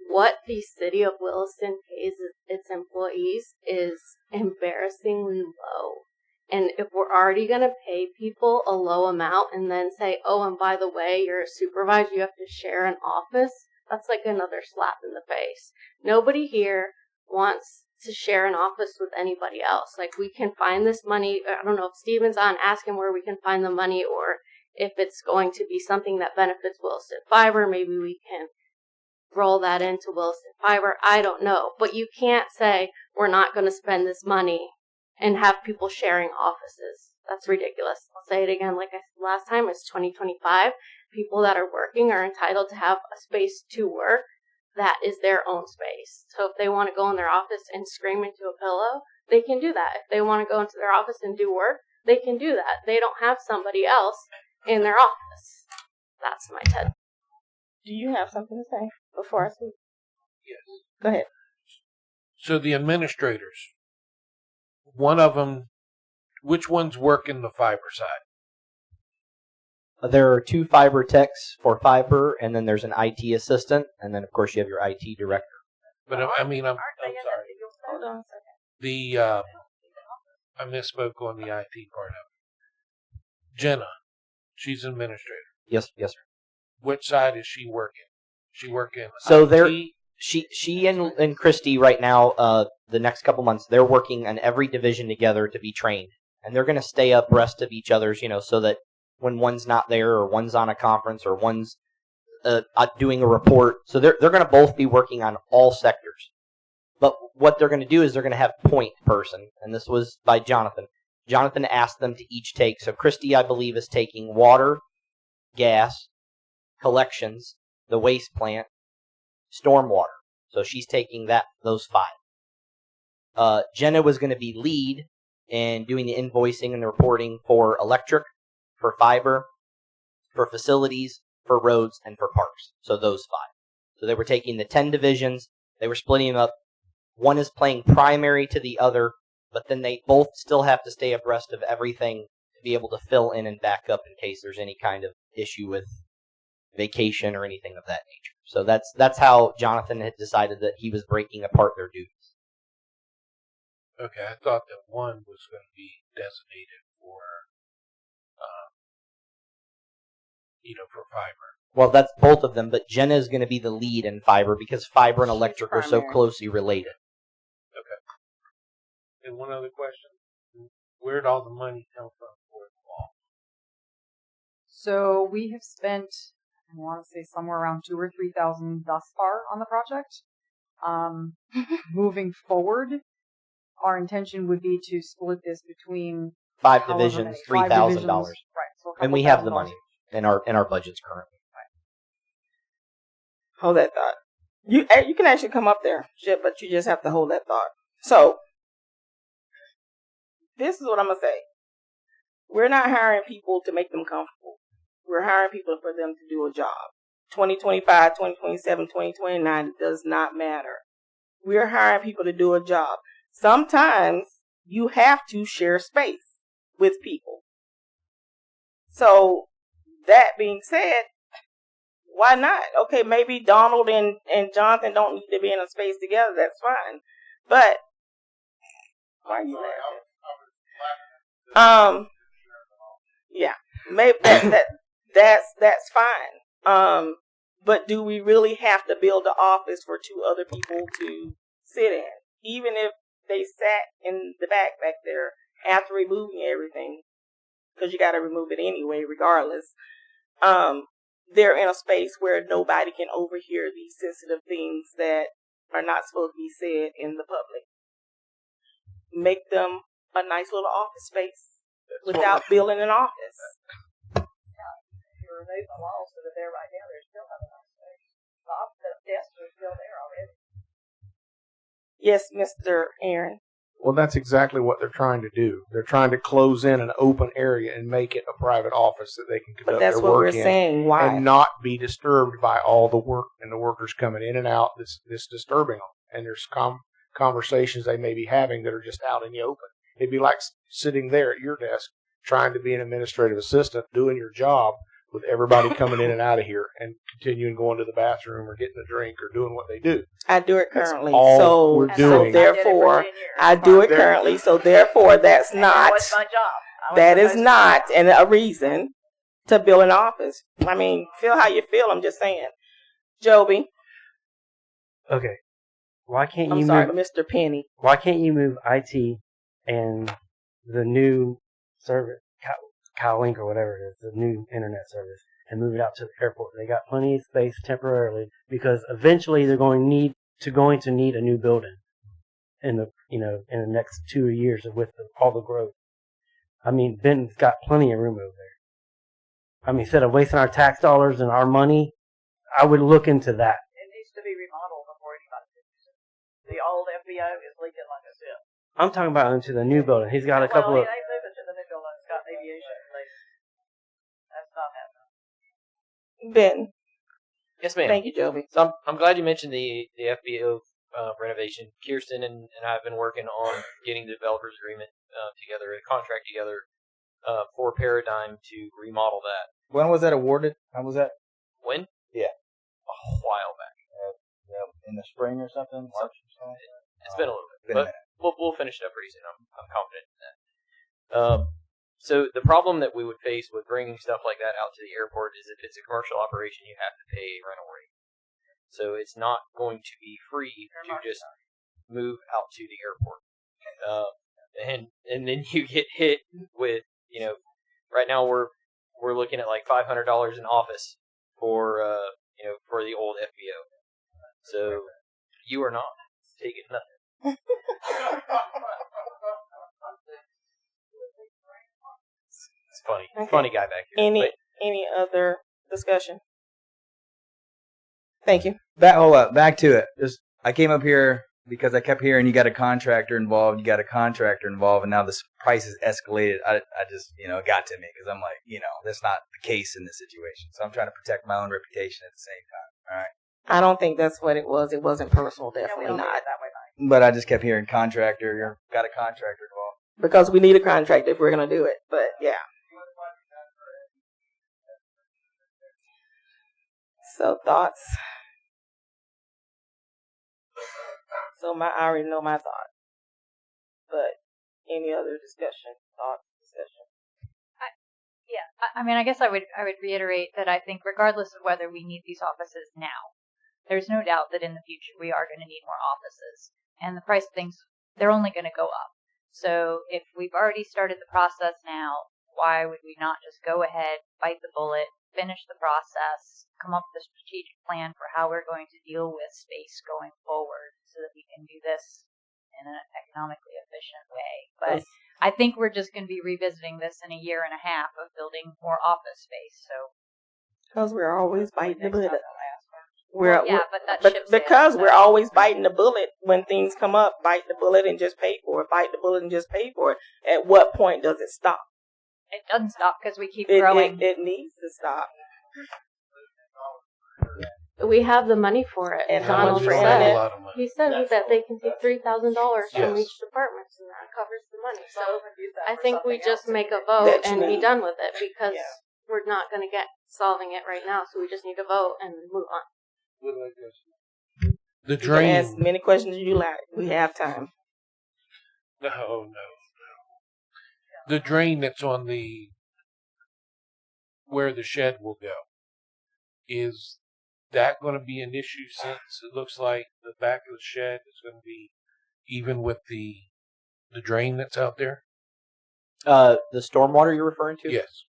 what the city of Williston pays its employees is embarrassingly low. And if we're already going to pay people a low amount and then say, oh, and by the way, you're a supervisor, you have to share an office, that's like another slap in the face. Nobody here wants to share an office with anybody else. Like, we can find this money. I don't know if Steven's on, ask him where we can find the money, or if it's going to be something that benefits Williston Fiber, maybe we can roll that into Williston Fiber. I don't know. But you can't say we're not going to spend this money and have people sharing offices. That's ridiculous. I'll say it again, like I said last time, it's 2025. People that are working are entitled to have a space to work that is their own space. So if they want to go in their office and scream into a pillow, they can do that. If they want to go into their office and do work, they can do that. They don't have somebody else in their office. That's my TED. Do you have something to say before I speak? Yes. Go ahead. So the administrators, one of them, which ones work in the fiber side? There are 2 fiber techs for fiber, and then there's an IT assistant, and then of course you have your IT director. But I mean, I'm sorry. Hold on a second. I misspoke on the IT part of it. Jenna, she's an administrator. Yes, sir. Which side is she working? She working so IT? they're she and Christy right now, the next couple months, they're working on every division together to be trained, and they're going to stay abreast of each other's, so that when one's not there, or one's on a conference, or one's doing a report, so they're going to both be working on all sectors. But what they're going to do is they're going to have point person, and this was by Jonathan. Jonathan asked them to each take. So Christy, I believe, is taking water, gas, collections, the waste plant, stormwater. So she's taking those 5. Jenna was going to be lead in doing the invoicing and the reporting for electric, for fiber, for facilities, for roads, and for parks. So those 5. So they were taking the 10 divisions, they were splitting them up. One is playing primary to the other, but then they both still have to stay abreast of everything to be able to fill in and back up in case there's any kind of issue with vacation or anything of that nature. So that's how Jonathan had decided that he was breaking apart their duties. Okay, I thought that one was going to be designated for, for fiber. Well, that's both of them, but Jenna is going to be the lead in fiber because fiber and electric are so closely related. Okay. And one other question. Where'd all the money come from for the wall? So we have spent, I want to say somewhere around $2,000 or $3,000 thus far on the project. Moving forward, our intention would be to split this between 5 divisions, $3,000. Right. So And we have the money in our budgets currently. Hold that thought. You can actually come up there, but you just have to hold that thought. So, this is what I'm going to say. We're not hiring people to make them comfortable. We're hiring people for them to do a job. 2025, 2027, 2029, it does not matter. We're hiring people to do a job. Sometimes you have to share space with people. So, that being said, why not? Okay, maybe Donald and Jonathan don't need to be in a space together. That's fine. But, why are you laughing? Yeah, maybe that's fine. But do we really have to build an office for 2 other people to sit in? Even if they sat in the back there after removing everything, because you got to remove it anyway, regardless. They're in a space where nobody can overhear these sensitive things that are not supposed to be said in the public. Make them a nice little office space without building an office. If you remove the walls that are there right now, there's still not enough space. The desks are still there already. Yes, Mr. Aaron. Well, that's exactly what they're trying to do. They're trying to close in an open area and make it a private office that they can conduct their work in. But that's what we're saying. Why? And not be disturbed by all the work and the workers coming in and out that's disturbing them. And there's conversations they may be having that are just out in the open. It'd be like sitting there at your desk trying to be an administrative assistant doing your job with everybody coming in and out of here and continuing going to the bathroom or getting a drink or doing what they do. I do it currently. That's all so we're doing. So therefore, I do it currently. So therefore, that's not. What's my job? That is not a reason to build an office. I mean, feel how you feel. I'm just saying. Joby. Okay. Why can't I'm you sorry, move, Mr. Penny. Why can't you move IT and the new service, Cowlink or whatever it is, the new internet service, and move it out to the airport? They got plenty of space temporarily because eventually they're going to need a new building in the in the next 2 years with all the growth. I mean, Benton's got plenty of room over there. I mean, instead of wasting our tax dollars and our money, I would look into that. It needs to be remodeled before anybody uses it. The old FBO is leaking like a sieve. I'm talking about into the new building. He's got a couple of. They move it to the new building. It's got aviation. That's not happening. Ben. Yes, ma'am. Thank you, Joby. So I'm glad you mentioned the FBO renovation. Kiersten and I have been working on getting the developers agreement together, a contract together for Paradigm to remodel that. When was that awarded? How was that? When? Yeah. A while back. In the spring or something? March or something? It's been a little bit, Been a but we'll finish it up pretty soon. I'm confident in that. So the problem that we would face with bringing stuff like that out to the airport is if it's a commercial operation, you have to pay a rental rate. So it's not going to be free to just move out to the airport. And then you get hit with, right now we're looking at like $500 an office for the old FBO. So you are not taking nothing. It's funny. Okay. Funny guy back here. Any other discussion? Thank you. Back to it. I came up here because I kept hearing you got a contractor involved, and now this price has escalated. I just, it got to me because I'm like, that's not the case in this situation. So I'm trying to protect my own reputation at the same time. All right. I don't think that's what it was. It wasn't personal. Definitely not. But I just kept hearing contractor. Got a contractor involved. Because we need a contractor if we're going to do it. But, yeah. So, thoughts? So, I already know my thought. But, any other discussion? Thoughts? Discussion? I mean, I guess I would reiterate that I think regardless of whether we need these offices now, there's no doubt that in the future we are going to need more offices. And the price of things, they're only going to go up. So if we've already started the process now, why would we not just go ahead, bite the bullet, finish the process, come up with a strategic plan for how we're going to deal with space going forward so that we can do this in an economically efficient way. But I think we're just going to be revisiting this in a year and a half of building more office space. So because we're always biting the bullet. Because we're always biting the bullet when things come up, bite the bullet and just pay for it, bite the bullet and just pay for it. At what point does it stop? It doesn't stop because we keep growing. It needs to stop. We have the money for it. And Donald said he said that they can take $3,000 from each department, and that covers the money. So I think we just make a vote and be done with it because we're not going to get solving it right now. So we just need to vote and move on. The drain. You can ask many questions you like. We have time. No. The drain that's on where the shed will go, is that going to be an issue since it looks like the back of the shed is going to be even with the drain that's out there? The stormwater you're referring to? Yes.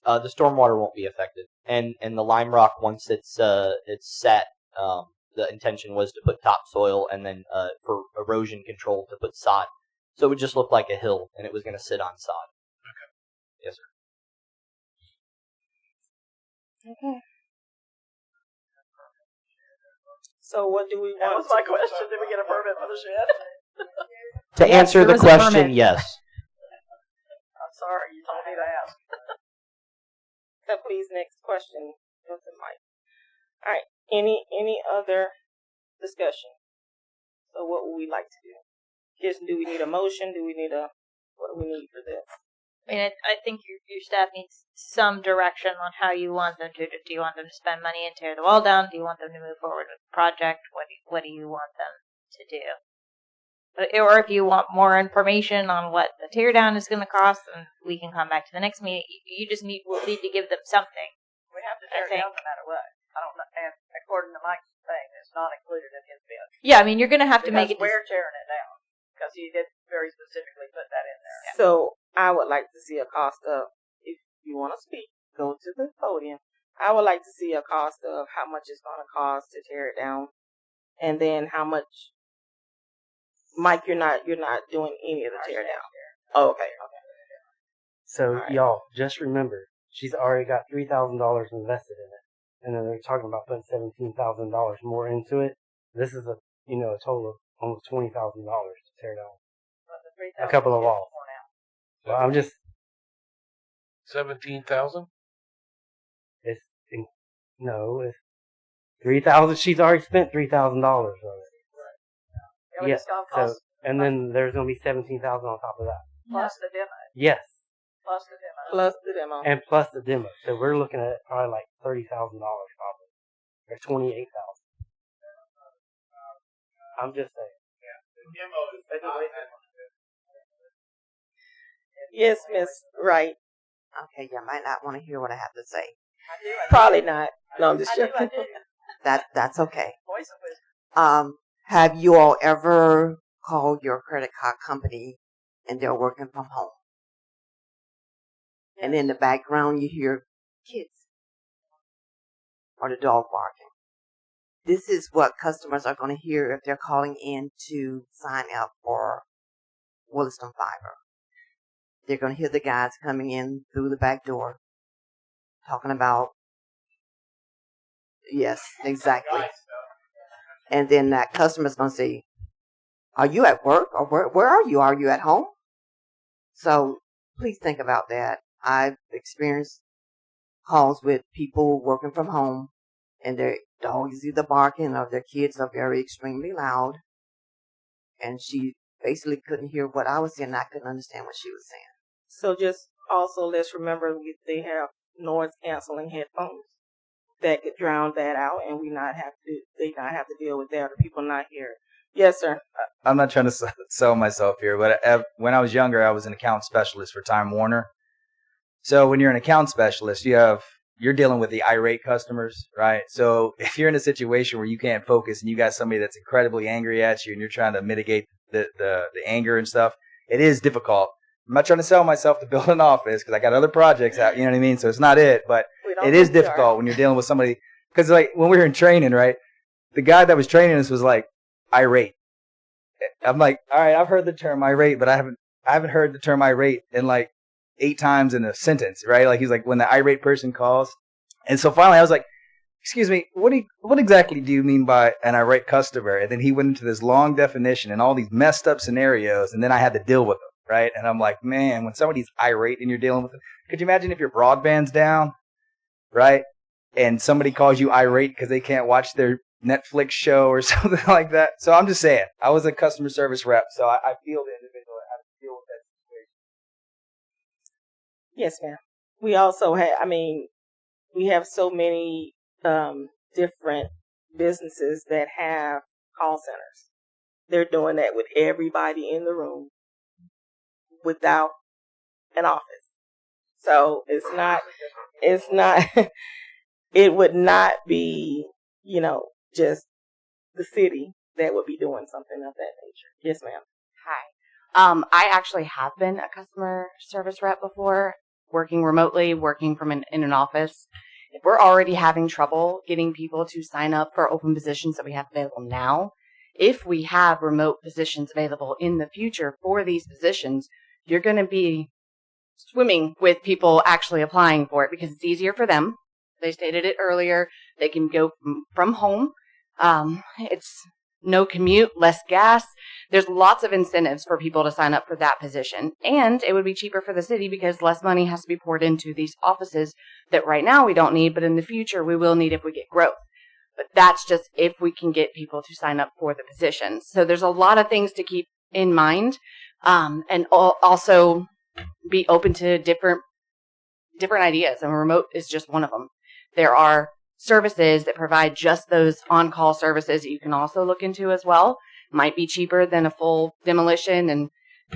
The stormwater won't be affected, and the lime rock, once it's set, the intention was to put topsoil and then for erosion control to put sod. So it would just look like a hill, and it was going to sit on sod. Okay. Yes, sir. Okay. So what do we want? That was my question. Did we get a permit for the shed? To answer the question, yes. I'm sorry, you told me to ask. Please, next question. Go to Mike. All right. Any other discussion? So what would we like to do? Kiersten, do we need a motion? What do we need for this? I mean, I think your staff needs some direction on how you want them to. Do you want them to spend money and tear the wall down? Do you want them to move forward with the project? What do you want them to do? Or if you want more information on what the tear down is going to cost, then we can come back to the next meeting. We'll need to give them something. We have to tear it down no matter what. I don't know. And according to Mike's thing, it's not included in his bid. Yeah, I mean, you're going to have to make it. We're tearing it down because he did very specifically put that in there. So I would like to see a cost of, if you want to speak, go to the podium. I would like to see a cost of how much it's going to cost to tear it down, and then how much. Mike, you're not doing any of the tear down. Oh, okay. So y'all just remember, she's already got $3,000 invested in it, and then they're talking about putting $17,000 more into it. This is a total of almost $20,000 to tear down a couple of walls. So I'm just 17,000. It's 3,000. She's already spent $3,000 on it. Yeah. So, and then there's going to be 17,000 on top of that. Plus the demo. Yes. Plus the demo. Plus the demo. And plus the demo. So we're looking at probably like $30,000 probably. Or $28,000. I'm just saying. Yes, Miss Wright. Okay, you might not want to hear what I have to say. Probably not. No, I'm just joking. That's okay. Voice of wisdom. Have you all ever called your credit card company and they're working from home? And in the background you hear kids or the dog barking. This is what customers are going to hear if they're calling in to sign up for Williston Fiber. They're going to hear the guys coming in through the back door talking about, yes, exactly. And then that customer's going to say, are you at work? Or where are you? Are you at home? So please think about that. I've experienced calls with people working from home and their dog is either barking or their kids are very extremely loud. And she basically couldn't hear what I was saying. I couldn't understand what she was saying. So just also let's remember they have noise canceling headphones that could drown that out, and they not have to deal with that, or people not here. Yes, sir. I'm not trying to sell myself here, but when I was younger, I was an account specialist for Time Warner. So when you're an account specialist, you're dealing with the irate customers, right? So if you're in a situation where you can't focus and you got somebody that's incredibly angry at you and you're trying to mitigate the anger and stuff, it is difficult. I'm not trying to sell myself to build an office because I got other projects out. You know what I mean? So it's not it, but it is difficult when you're dealing with somebody. Because like when we were in training, right? The guy that was training us was like irate. I'm like, all right, I've heard the term irate, but I haven't heard the term irate in like 8 times in a sentence, right? Like he's like, when the irate person calls. And so finally I was like, excuse me, what exactly do you mean by an irate customer? And then he went into this long definition and all these messed up scenarios, and then I had to deal with them, right? And I'm like, man, when somebody's irate and you're dealing with it, could you imagine if your broadband's down, right? And somebody calls you irate because they can't watch their Netflix show or something like that. So I'm just saying, I was a customer service rep, so I feel the individual how to deal with that situation. Yes, ma'am. We also have, we have so many different businesses that have call centers. They're doing that with everybody in the room without an office. So it's not, it would not be, just the city that would be doing something of that nature. Yes, ma'am. Hi. I actually have been a customer service rep before, working remotely, working in an office. If we're already having trouble getting people to sign up for open positions that we have available now, if we have remote positions available in the future for these positions, you're going to be swimming with people actually applying for it because it's easier for them. They stated it earlier. They can go from home. It's no commute, less gas. There's lots of incentives for people to sign up for that position. And it would be cheaper for the city because less money has to be poured into these offices that right now we don't need, but in the future we will need if we get growth. But that's just if we can get people to sign up for the positions. So there's a lot of things to keep in mind, and also be open to different ideas. And remote is just one of them. There are services that provide just those on-call services that you can also look into as well. Might be cheaper than a full demolition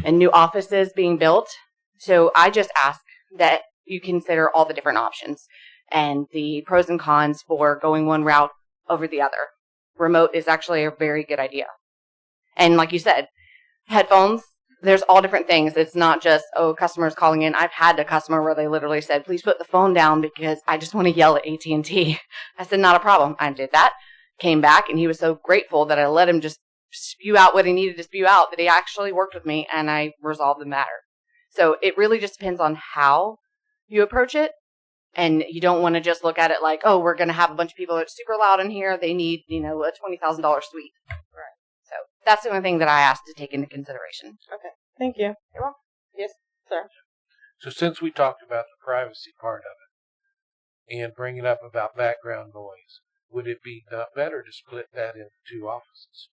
and new offices being built. So I just ask that you consider all the different options and the pros and cons for going one route over the other. Remote is actually a very good idea. And like you said, headphones, there's all different things. It's not just, customers calling in. I've had a customer where they literally said, please put the phone down because I just want to yell at AT&T. I said, not a problem. I did that. Came back, and he was so grateful that I let him just spew out what he needed to spew out that he actually worked with me, and I resolved the matter. So it really just depends on how you approach it. And you don't want to just look at it like, we're going to have a bunch of people that's super loud in here. They need, a $20,000 suite. Right. So that's the only thing that I asked to take into consideration. Okay. Thank you. You're welcome. Yes, sir. So since we talked about the privacy part of it and bringing up about background noise, would it be better to split that into 2 offices?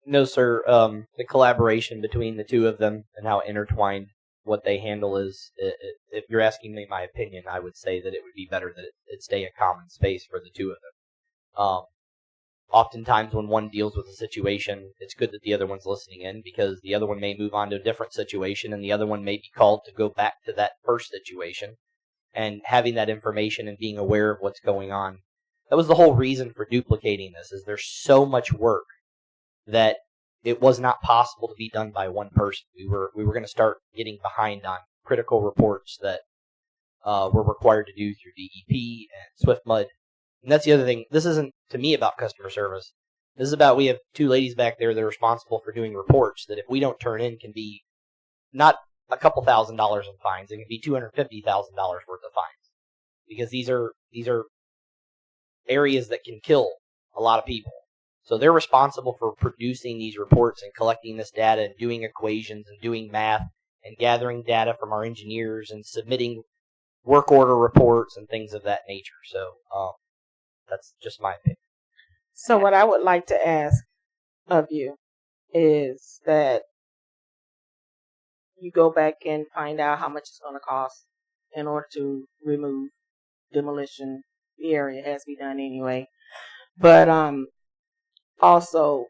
No, sir. The collaboration between the 2 of them and how intertwined what they handle is, if you're asking me my opinion, I would say that it would be better that it stay a common space for the 2 of them. Oftentimes when one deals with a situation, it's good that the other one's listening in because the other one may move on to a different situation and the other one may be called to go back to that first situation. And having that information and being aware of what's going on. That was the whole reason for duplicating this, is there's so much work that it was not possible to be done by one person. We were going to start getting behind on critical reports that we're required to do through DEP and SwiftMud. And that's the other thing. This isn't, to me, about customer service. This is about, we have 2 ladies back there that are responsible for doing reports that if we don't turn in can be not a couple $1,000s in fines. It can be $250,000 worth of fines. Because these are areas that can kill a lot of people. So they're responsible for producing these reports and collecting this data and doing equations and doing math and gathering data from our engineers and submitting work order reports and things of that nature. So that's just my opinion. So what I would like to ask of you is that you go back and find out how much it's going to cost in order to remove demolition. The area has to be done anyway. But also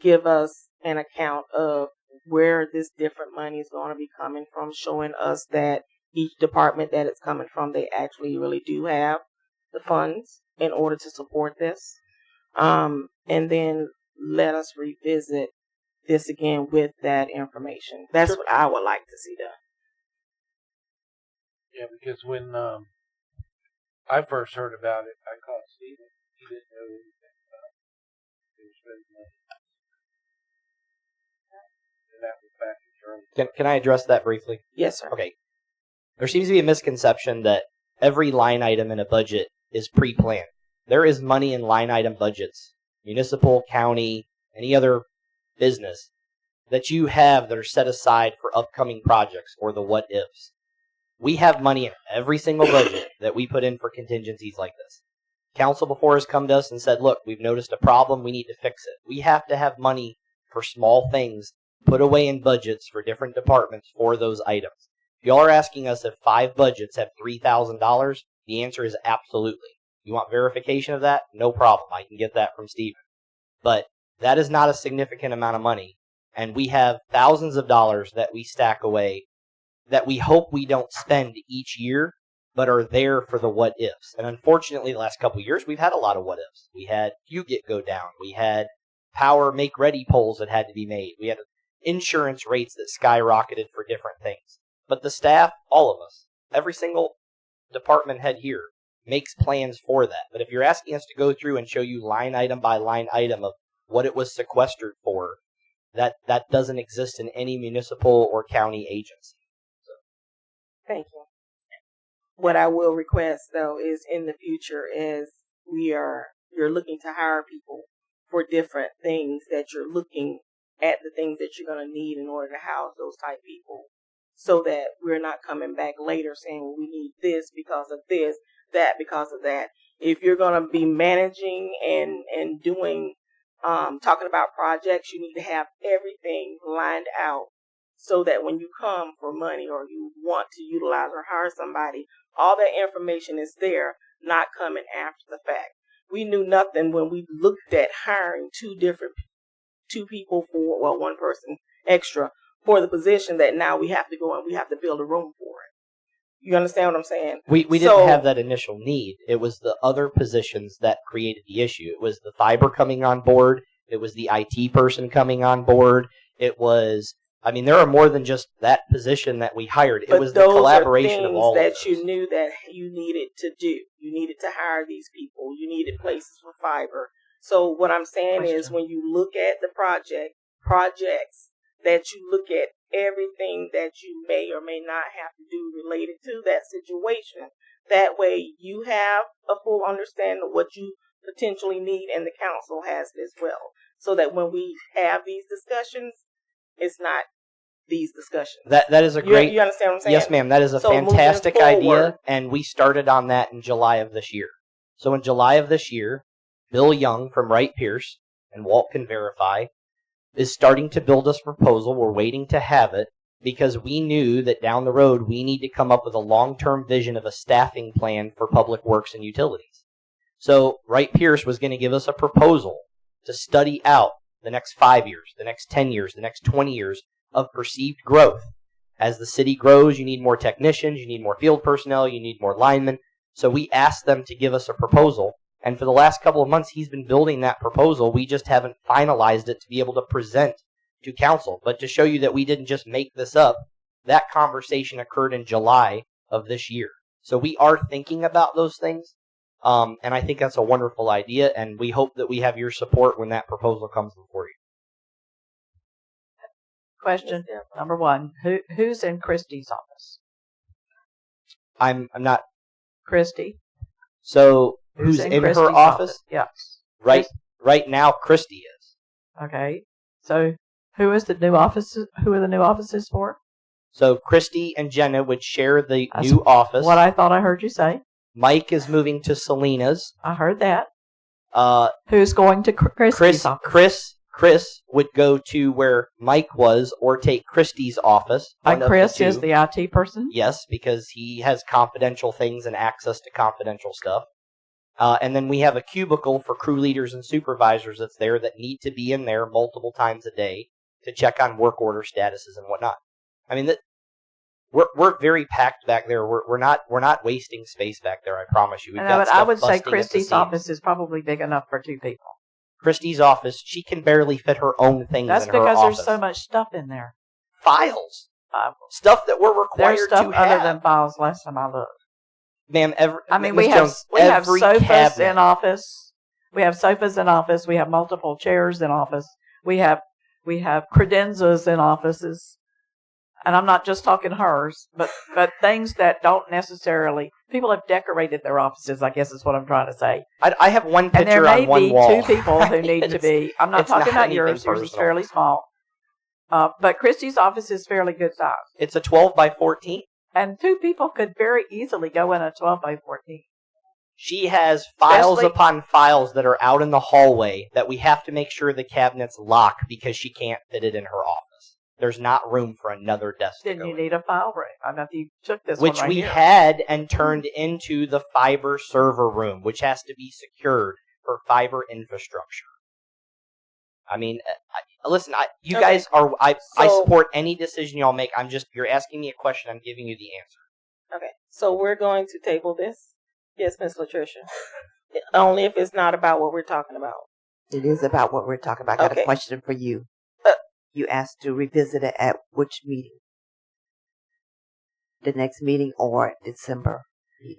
give us an account of where this different money is going to be coming from, showing us that each department that it's coming from, they actually really do have the funds in order to support this. And then let us revisit this again with that information. That's what I would like to see done. Yeah, because when I first heard about it, I called Stephen. He didn't know anything about it. He was spending money. And that was back in Charlotte. Can I address that briefly? Yes, sir. Okay. There seems to be a misconception that every line item in a budget is pre-planned. There is money in line item budgets, municipal, county, any other business, that you have that are set aside for upcoming projects or the what ifs. We have money in every single budget that we put in for contingencies like this. Council before has come to us and said, look, we've noticed a problem, we need to fix it. We have to have money for small things put away in budgets for different departments for those items. If y'all are asking us if 5 budgets have $3,000, the answer is absolutely. You want verification of that? No problem. I can get that from Stephen. But that is not a significant amount of money. And we have thousands of dollars that we stack away that we hope we don't spend each year, but are there for the what ifs. And unfortunately, the last couple of years, we've had a lot of what ifs. We had Beaudet go down. We had power make ready polls that had to be made. We had insurance rates that skyrocketed for different things. But the staff, all of us, every single department head here, makes plans for that. But if you're asking us to go through and show you line item by line item of what it was sequestered for, that doesn't exist in any municipal or county agency. So. Thank you. What I will request, though, is in the future, is you're looking to hire people for different things, that you're looking at the things that you're going to need in order to house those type people, so that we're not coming back later saying, well, we need this because of this, that because of that. If you're going to be managing and doing, talking about projects, you need to have everything lined out so that when you come for money or you want to utilize or hire somebody, all that information is there, not coming after the fact. We knew nothing when we looked at hiring two people for, well, one person extra for the position, that now we have to go and we have to build a room for it. You understand what I'm saying? We didn't have that initial need. It was the other positions that created the issue. It was the fiber coming on board. It was the IT person coming on board. It was, I mean, there are more than just that position that we hired. It was the collaboration of all of those. That you knew that you needed to do. You needed to hire these people. You needed places for fiber. So what I'm saying is, when you look at the projects, that you look at everything that you may or may not have to do related to that situation. That way you have a full understanding of what you potentially need, and the council has it as well. So that when we have these discussions, it's not these discussions. That is a great... You understand what I'm saying? Yes, ma'am. That is a fantastic idea, and we started on that in July of this year. So in July of this year, Bill Young from Wright Pierce, and Walt can verify, is starting to build us a proposal. We're waiting to have it because we knew that down the road we need to come up with a long-term vision of a staffing plan for public works and utilities. So Wright Pierce was going to give us a proposal to study out the next 5 years, the next 10 years, the next 20 years of perceived growth. As the city grows, you need more technicians, you need more field personnel, you need more linemen. So we asked them to give us a proposal. And for the last couple of months, he's been building that proposal. We just haven't finalized it to be able to present to council. But to show you that we didn't just make this up, that conversation occurred in July of this year. So we are thinking about those things. And I think that's a wonderful idea. And we hope that we have your support when that proposal comes before you. Question number one. Who's in Christie's office? I'm not. Christie. So... Who's in her office? Yes. Right now, Christy is. Okay. So who is the new offices? Who are the new offices for? So Christy and Jenna would share the new office. What I thought I heard you say. Mike is moving to Selena's. I heard that. Who's going to Christy's office? Chris would go to where Mike was, or take Christy's office. And Chris is the IT person? Yes, because he has confidential things and access to confidential stuff. And then we have a cubicle for crew leaders and supervisors that's there that need to be in there multiple times a day to check on work order statuses and whatnot. I mean, we're very packed back there. We're not wasting space back there. I promise you. But I would say Christie's office is probably big enough for 2 people. Christy's office, she can barely fit her own things That's in her because office. there's so much stuff in there. Files. Stuff that we're required There's stuff to have. other than files last time I looked. Ma'am, we have every sofas cabinet. in office. We have sofas in office. We have multiple chairs in office. We have credenzas in offices. And I'm not just talking hers, but things that don't necessarily, people have decorated their offices, I guess is what I'm trying to say. I have one picture and there may on one be wall. 2 people who need to be, I'm not talking about yours is fairly small. But Christy's office is fairly good size. It's a 12 by 14. And 2 people could very easily go in a 12 by 14. She has files upon files that are out in the hallway that we have to make sure the cabinets lock because she can't fit it in her office. There's not room for another desk. Then you need a file room. I know if you took this which one right we here. had and turned into the fiber server room, which has to be secured for fiber infrastructure. I mean, listen, you guys are. I support any decision y'all make. You're asking me a question. I'm giving you the answer. Okay, so we're going to table this. Yes, Miss Latricia. Only if it's not about what we're talking about. It is about what we're talking about. I got a question for you. You asked to revisit it at which meeting? The next meeting or December meeting?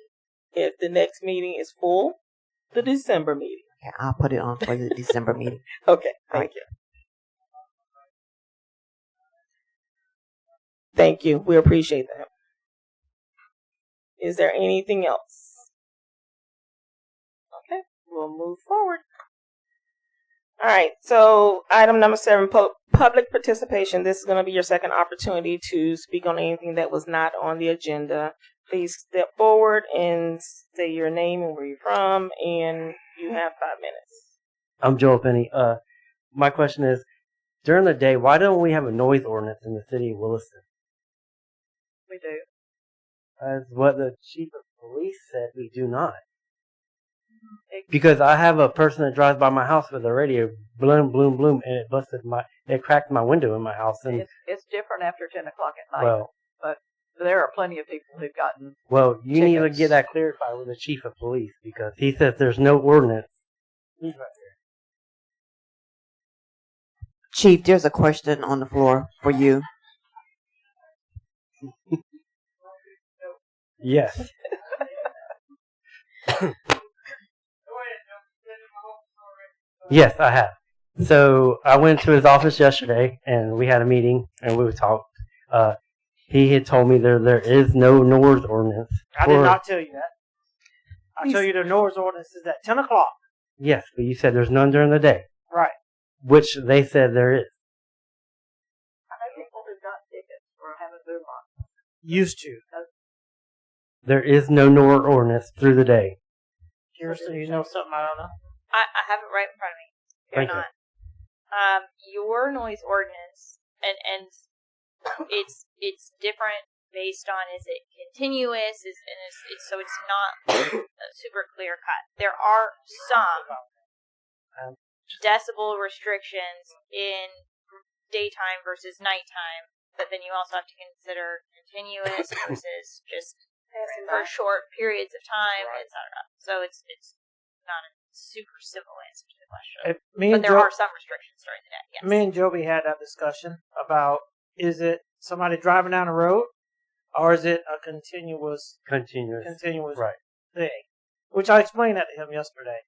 If the next meeting is full, the December meeting. Okay, I'll put it on for the December meeting. Okay, thank you. Thank you. We appreciate that. Is there anything else? Okay, we'll move forward. All right, so item number 7, public participation. This is going to be your second opportunity to speak on anything that was not on the agenda. Please step forward and say your name and where you're from, and you have 5 minutes. I'm Joel Penny. My question is, during the day, why don't we have a noise ordinance in the city of Williston? We do. As what the chief of police said, we do not. Because I have a person that drives by my house with a radio, bloom, bloom, bloom, and it cracked my window in my house. And It's different after 10 o'clock at night. Well, but there are plenty of people who've gotten you need to get that clarified with the chief of police because he says there's no ordinance. He's right Chief, there's a question on the floor for you. Yes. Yes, I have. So I went to his office yesterday, and we had a meeting, and we talked. He had told me there is no noise ordinance. I did not tell you that. I tell you the noise ordinance is at 10 o'clock. Yes, but you said there's none during the day. Right. Which they said there is. I know people who've got tickets for having boom on. Used to. There is no noise ordinance through the day. Kiersten, you know something I don't know? I have it right in front of me. Thank You're not. Your noise ordinance, and it's different based on is it continuous, so it's not super clear cut. There are some decibel restrictions in daytime versus nighttime, but then you also have to consider continuous versus just for short periods of time, etc. So it's not a super simple answer to the question. But there are some restrictions during the day. Yes. Me and Joby had that discussion about is it somebody driving down the road or is it a continuous right. thing? Which I explained that to him yesterday.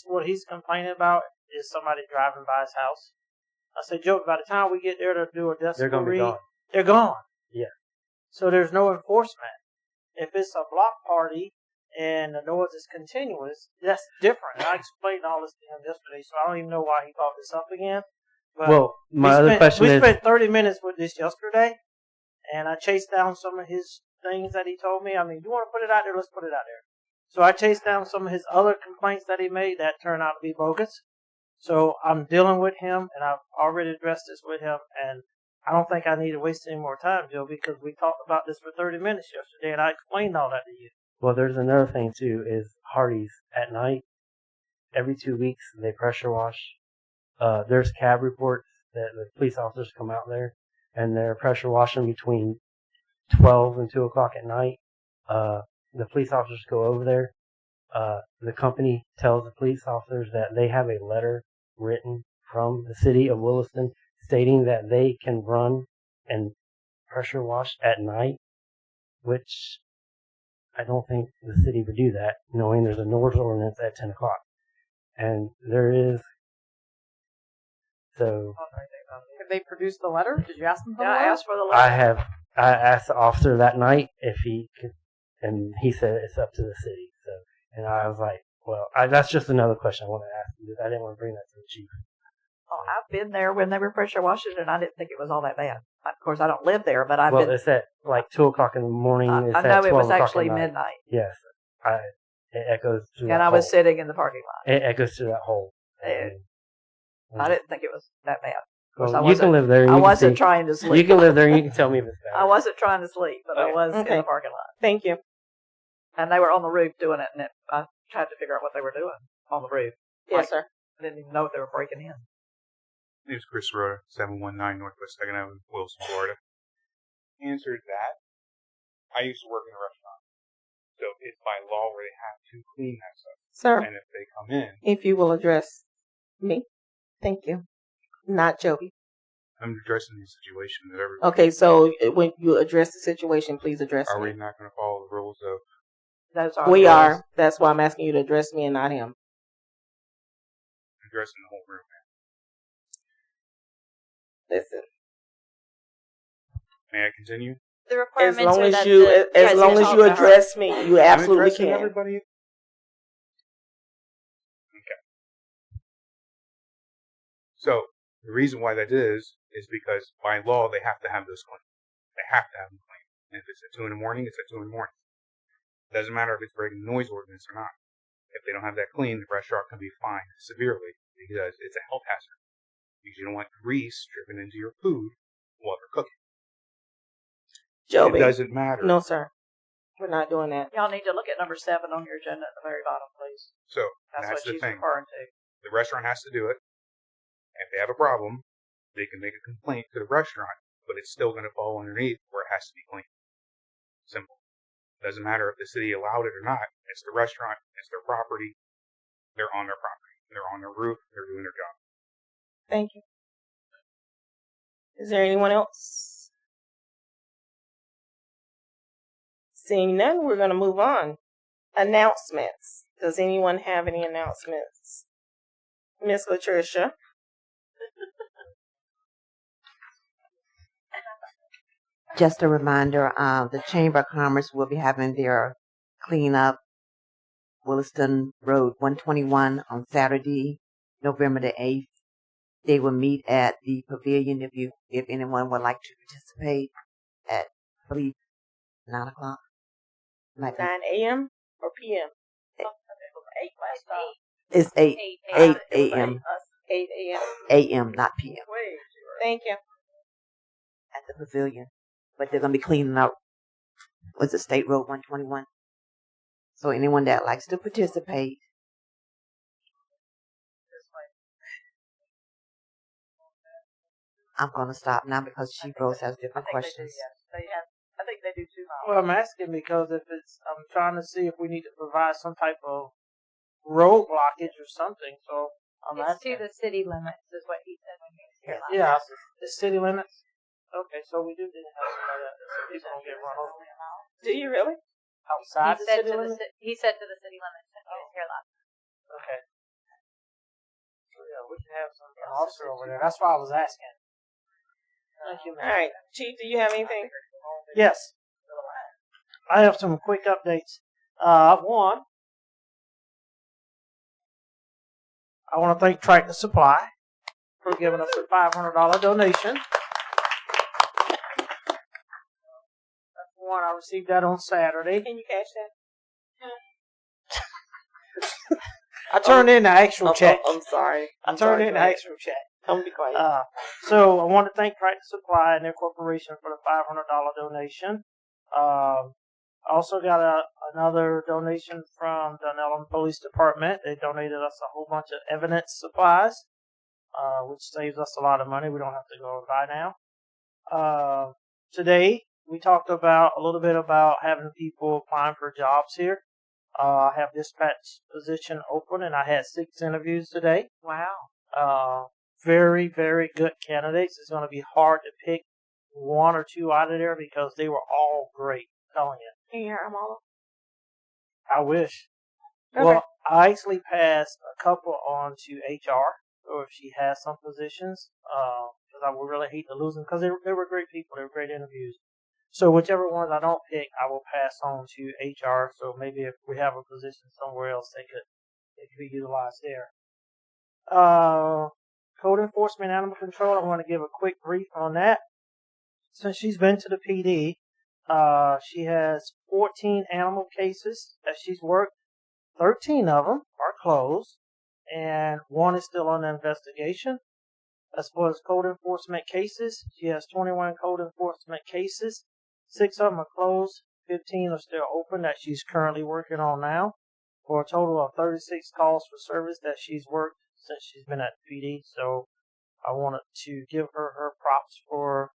What he's complaining about is somebody driving by his house. I said, Joby, by the time we get there to do a decibel read, they're gone. Yeah. So there's no enforcement. If it's a block party and the noise is continuous, that's different. I explained all this to him yesterday, so I don't even know why he brought this up again. But well, my other question is... We spent 30 minutes with this yesterday, and I chased down some of his things that he told me. I mean, you want to put it out there, let's put it out there. So I chased down some of his other complaints that he made that turned out to be bogus. So I'm dealing with him, and I've already addressed this with him, and I don't think I need to waste any more time, Joe, because we talked about this for 30 minutes yesterday, and I explained all that to you. Well, there's another thing, too, is Hardee's at night. Every 2 weeks, they pressure wash. There's cab reports that the police officers come out there, and they're pressure washing between 12 and 2 o'clock at night. The police officers go over there. The company tells the police officers that they have a letter written from the city of Williston stating that they can run and pressure wash at night, which I don't think the city would do that, knowing there's a noise ordinance at 10 o'clock. And there is, so. Did they produce the letter? Did you ask them for the Yeah, I letter? asked for the letter. I asked the officer that night if he could, and he said it's up to the city. So, and I was like, well, that's just another question I want to ask you. I didn't want to bring that to the chief. Oh, I've been there when they were pressure washing, and I didn't think it was all that bad. Of course, I don't live there, but I've Well, been. it's at like 2 o'clock in the morning. I It's know at 12 it was o'clock actually at night. midnight. Yes, it echoes through And that I was hole. sitting in the parking lot. It echoes through that hole. I didn't think it was that bad. Of course, Well, I you can live there. and I you can wasn't see- trying to sleep. You can live there and you can tell me if it's bad. I wasn't trying to sleep, but I Okay. was in Okay. the parking lot. Thank you. And they were on the roof doing it, and I tried to figure out what they were doing on the roof. Yes, sir. I didn't even know if they were breaking in. My name is Chris Rhoda, 719 Northwest 2nd Avenue, Williston, Florida. Answer to that, I used to work in a restaurant. So it's by law where they have to clean that stuff. Sir. And if they come in, If you will address me. Thank you. Not Joey. I'm addressing the situation that everybody. Okay, so when you address the situation, please address Are me. we not going to follow the rules of? Those are We the are. rules. That's why I'm asking you to address me and not him. Addressing the whole room, Listen. May I continue? The As requirements long are as that you, the as long as president you also- address me, you I'm absolutely addressing can. everybody. Okay. So the reason why that is because by law they have to have those clean. They have to have them clean. And if it's at 2 in the morning, it's at 2 in the morning. It doesn't matter if it's breaking the noise ordinance or not. If they don't have that clean, the restaurant can be fined severely because it's a health hazard. Because you don't want grease dripping into your food while they're cooking. Joey. It doesn't matter. No, sir. We're not doing that. Y'all need to look at number 7 on your agenda at the very bottom, please. So That's that's what the she's thing. referring to. The restaurant has to do it. If they have a problem, they can make a complaint to the restaurant, but it's still going to fall underneath where it has to be clean. Simple. Doesn't matter if the city allowed it or not. It's the restaurant. It's their property. They're on their property. They're on their roof. They're doing their job. Thank you. Is there anyone else? Seeing none, we're going to move on. Announcements. Does anyone have any announcements? Miss Latricia. Just a reminder, the Chamber of Commerce will be having their cleanup Williston Road 121 on Saturday, November the 8th. They will meet at the pavilion if anyone would like to participate at, I believe, 9 o'clock. 9 a.m. or p.m.? 8 last time. It's 8 a.m. 8 a.m. a.m., not p.m. Thank you. at the pavilion. But they're going to be cleaning up, what's it, State Road 121. So anyone that likes to participate. I'm going to stop now because Chief Rose has different questions. I think they do too. Well, I'm asking because I'm trying to see if we need to provide some type of road blockage or something. So I'm It's asking. to the city limits, is what he said when he was here last Yeah, time. the city limits. Okay, so we do need to have some of that. So people don't get run over. Do you really? Outside He the said city to limits? he said to the city limits when he was here last time. Okay. So yeah, we can have an officer over there. That's why I was asking. Thank you, All right. Chief, do you have anything? Yes. I have some quick updates. One, I want to thank Tractor Supply for giving us a $500 donation. That's one. I received that on Saturday. Can you catch that? I turned in the actual check. I'm sorry. I turned in the actual check. Don't be quiet. So I want to thank Tractor Supply and their corporation for the $500 donation. Also got another donation from Dunellen Police Department. They donated us a whole bunch of evidence supplies, which saves us a lot of money. We don't have to go and buy now. Today we talked about a little bit about having people applying for jobs here. I have dispatch position open, and I had 6 interviews today. Wow. Very, very good candidates. It's going to be hard to pick one or two out of there because they were all great. I'm telling you. Can you hear them all? I wish. Okay. Well, I actually passed a couple on to HR, or if she has some positions, because I would really hate to lose them because they were great people. They were great interviews. So whichever ones I don't pick, I will pass on to HR. So maybe if we have a position somewhere else, they could be utilized there. Code enforcement, animal control. I want to give a quick brief on that. Since she's been to the PD, she has 14 animal cases that she's worked. 13 of them are closed, and one is still under investigation. As far as code enforcement cases, she has 21 code enforcement cases. 6 of them are closed. 15 are still open that she's currently working on now, for a total of 36 calls for service that she's worked since she's been at the PD. So I wanted to give her props for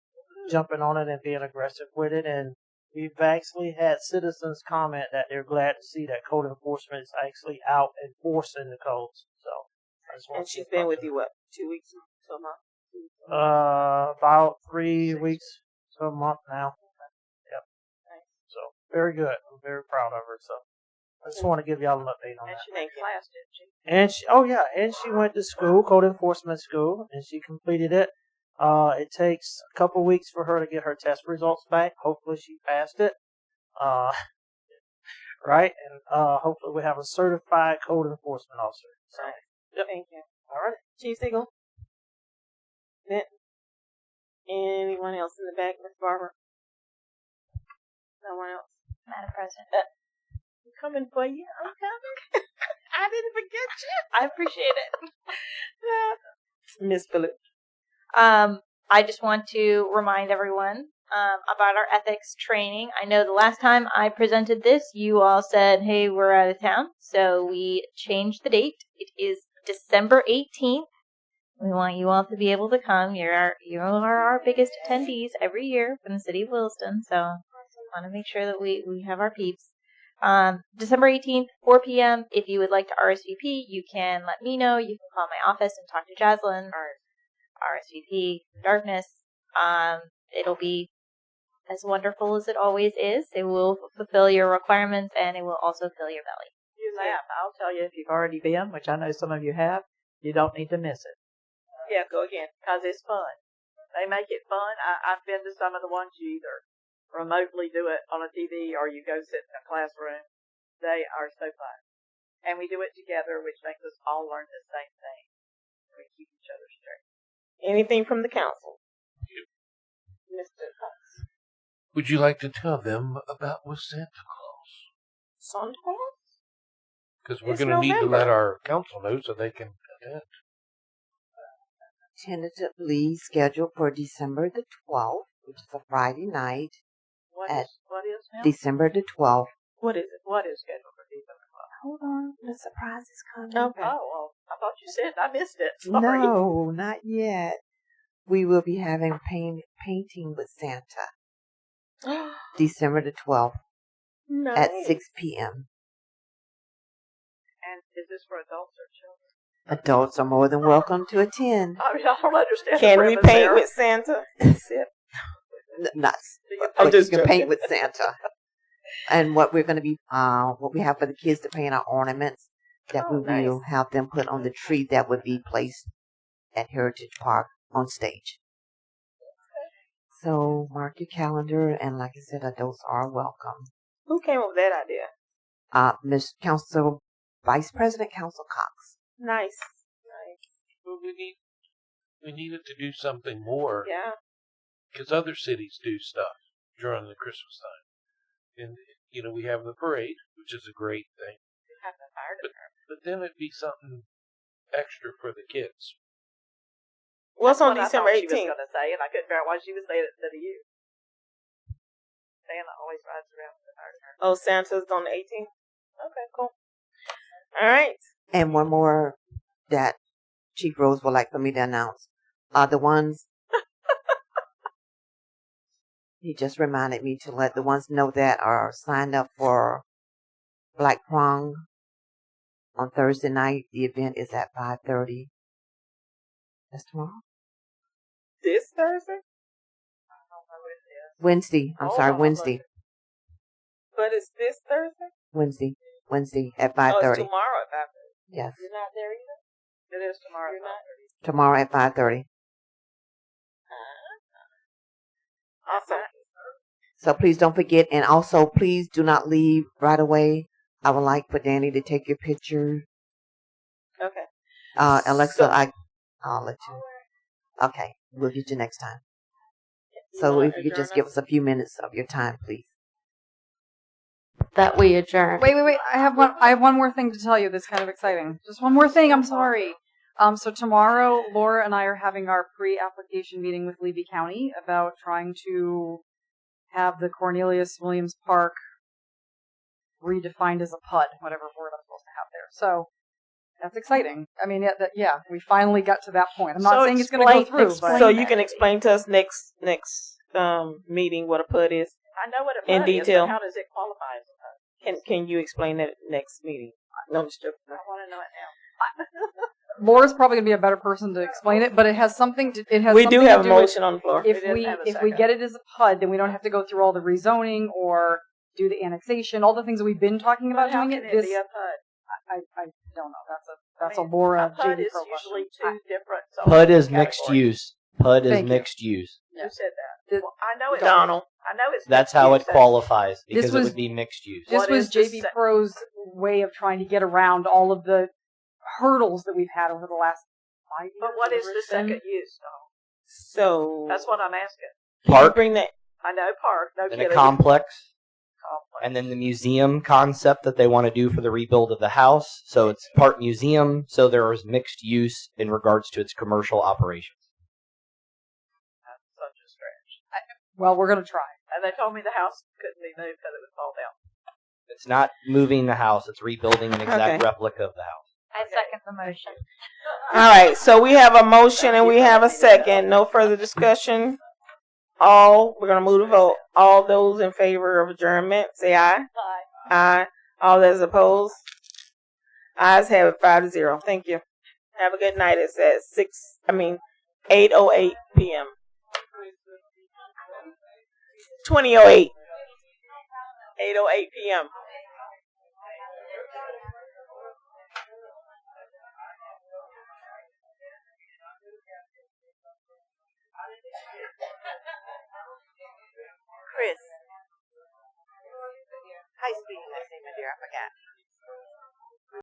jumping on it and being aggressive with it. And we've actually had citizens comment that they're glad to see that code enforcement is actually out enforcing the codes. So I just want And to she's been with you, what, 2 weeks to a month? about 3 weeks to a month now. Yep. So very good. I'm very proud of her. So I just want to give y'all an update on that. She went to class, didn't she? And she went to school, code enforcement school, and she completed it. It takes a couple weeks for her to get her test results back. Hopefully she passed it. Right? And hopefully we have a certified code enforcement officer. So, Right. yep. Thank you. All right. Chief Siegel? Anyone else in the back, Miss Barber? No one else? Madam President. I'm coming for you. I'm coming. I didn't forget you. I appreciate it. Miss Ballou. I just want to remind everyone about our ethics training. I know the last time I presented this, you all said, hey, we're out of town. So we changed the date. It is December 18th. We want you all to be able to come. You are our biggest attendees every year from the city of Williston. So I want to make sure that we have our peeps. December 18th, 4 p.m. If you would like to RSVP, you can let me know. You can call my office and talk to Jaslyn or RSVP Darfeness. It'll be as wonderful as it always is. It will fulfill your requirements, and it will also fill your belly. You laugh. I'll tell you, if you've already been, which I know some of you have, you don't need to miss it. Yeah, go again. Because it's fun. They make it fun. I've been to some of the ones you either remotely do it on a TV or you go sit in a classroom. They are so fun. And we do it together, which makes us all learn the same thing. We keep each other straight. Anything from the council? Mr. Cox. Would you like to tell them about with Santa Claus? Santa Claus? Because we're It's going to need to November. let our council know so they can attend. Tentatively scheduled for December the 12th, which is a Friday night. What at is now? December the 12th. What is it? What is scheduled for December 12th? Hold on, the surprise is coming. Okay. Oh, well, I thought you said I missed it. Sorry. No, not yet. We will be having painting with Santa. December the 12th at 6 p.m. And is this for adults or children? Adults are more than welcome to attend. I mean, I don't understand. Can the we premise paint there. with Santa? Nuts. I'm But just you can joking. paint with Santa. And what we're going to be, what we have for the kids to paint are ornaments that we will have them put on the tree that would be placed at Heritage Park on stage. So mark your calendar, and like I said, adults are welcome. Who came up with that idea? Miss Council Vice President Council Cox. Nice. Well, we needed to do something more. Yeah. Because other cities do stuff during the Christmas time. And, we have the parade, which is a great thing. Have the fire department. But then it'd be something extra for the kids. What's on That's December what I thought she 18th? was going to say, and I couldn't figure out why she was saying it instead of you. Santa always rides around with the fire department. Oh, Santa's on the 18th? Okay, cool. All right. And one more that Chief Rose would like for me to announce. The ones he just reminded me to let the ones know that are signed up for Black Prong on Thursday night. The event is at 5:30. That's tomorrow. This Thursday? Wednesday. I'm sorry, Wednesday. But it's this Thursday? Wednesday at Oh, 5:30. it's tomorrow at 5:30. Yes. You're not there either? It is tomorrow. You're not? Tomorrow at 5:30. Awesome. So please don't forget, and also please do not leave right away. I would like for Danny to take your picture. Okay. Alexa, I'll let you. Okay, we'll get you next time. So if you could just give us a few minutes of your time, please. That we adjourn. Wait. I have one more thing to tell you that's kind of exciting. Just one more thing. I'm sorry. So tomorrow, Laura and I are having our pre-application meeting with Levy County about trying to have the Cornelius Williams Park redefined as a PUD, whatever word I'm supposed to have there. So that's exciting. I mean, we finally got to that point. I'm not saying it's going to go through. So you can explain to us next meeting what a PUD is. I know what a in PUD detail. is, but how does it qualify as a PUD? Can you explain that next meeting? No, just joking. I want to know it now. Laura's probably going to be a better person to explain it, but it has something to. It has. We something do have to a do motion with, on the floor. If we get it as a PUD, then we don't have to go through all the rezoning or do the annexation, all the things that we've been talking about How doing can it. it be a PUD? I don't know. That's a Laura A PUD JD is Pro usually question. two different. PUD is categories. mixed use. PUD is Thank you. mixed use. Who said that? Well, I know it's Donald. I know it's. That's mixed how use. it qualifies because This it was- would be mixed use. This What was is the JB Pro's way of trying to get around all of the hurdles that we've had over the last 5 years. But what is the Richardson. second use, Donald? So That's what I'm asking. Park bring that. I know park. No and kidding. a complex, Complex. and then the museum concept that they want to do for the rebuild of the house. So it's part museum. So there is mixed use in regards to its commercial operations. That's such a stretch. Well, we're going to try. And they told me the house couldn't be moved because it would fall down. It's not moving the house; it's rebuilding an exact Okay. replica of the house. I second the motion. All right. So we have a motion and we have a second. No further discussion. We're gonna move to vote. All those in favor of adjournment, say aye. Aye. Aye. All those opposed? Ayes have it 5-0. Thank you. Have a good night. It's at 8:08 p.m. 20:08. 8:08 p.m. Chris. High speed, let's see, my dear. I forgot.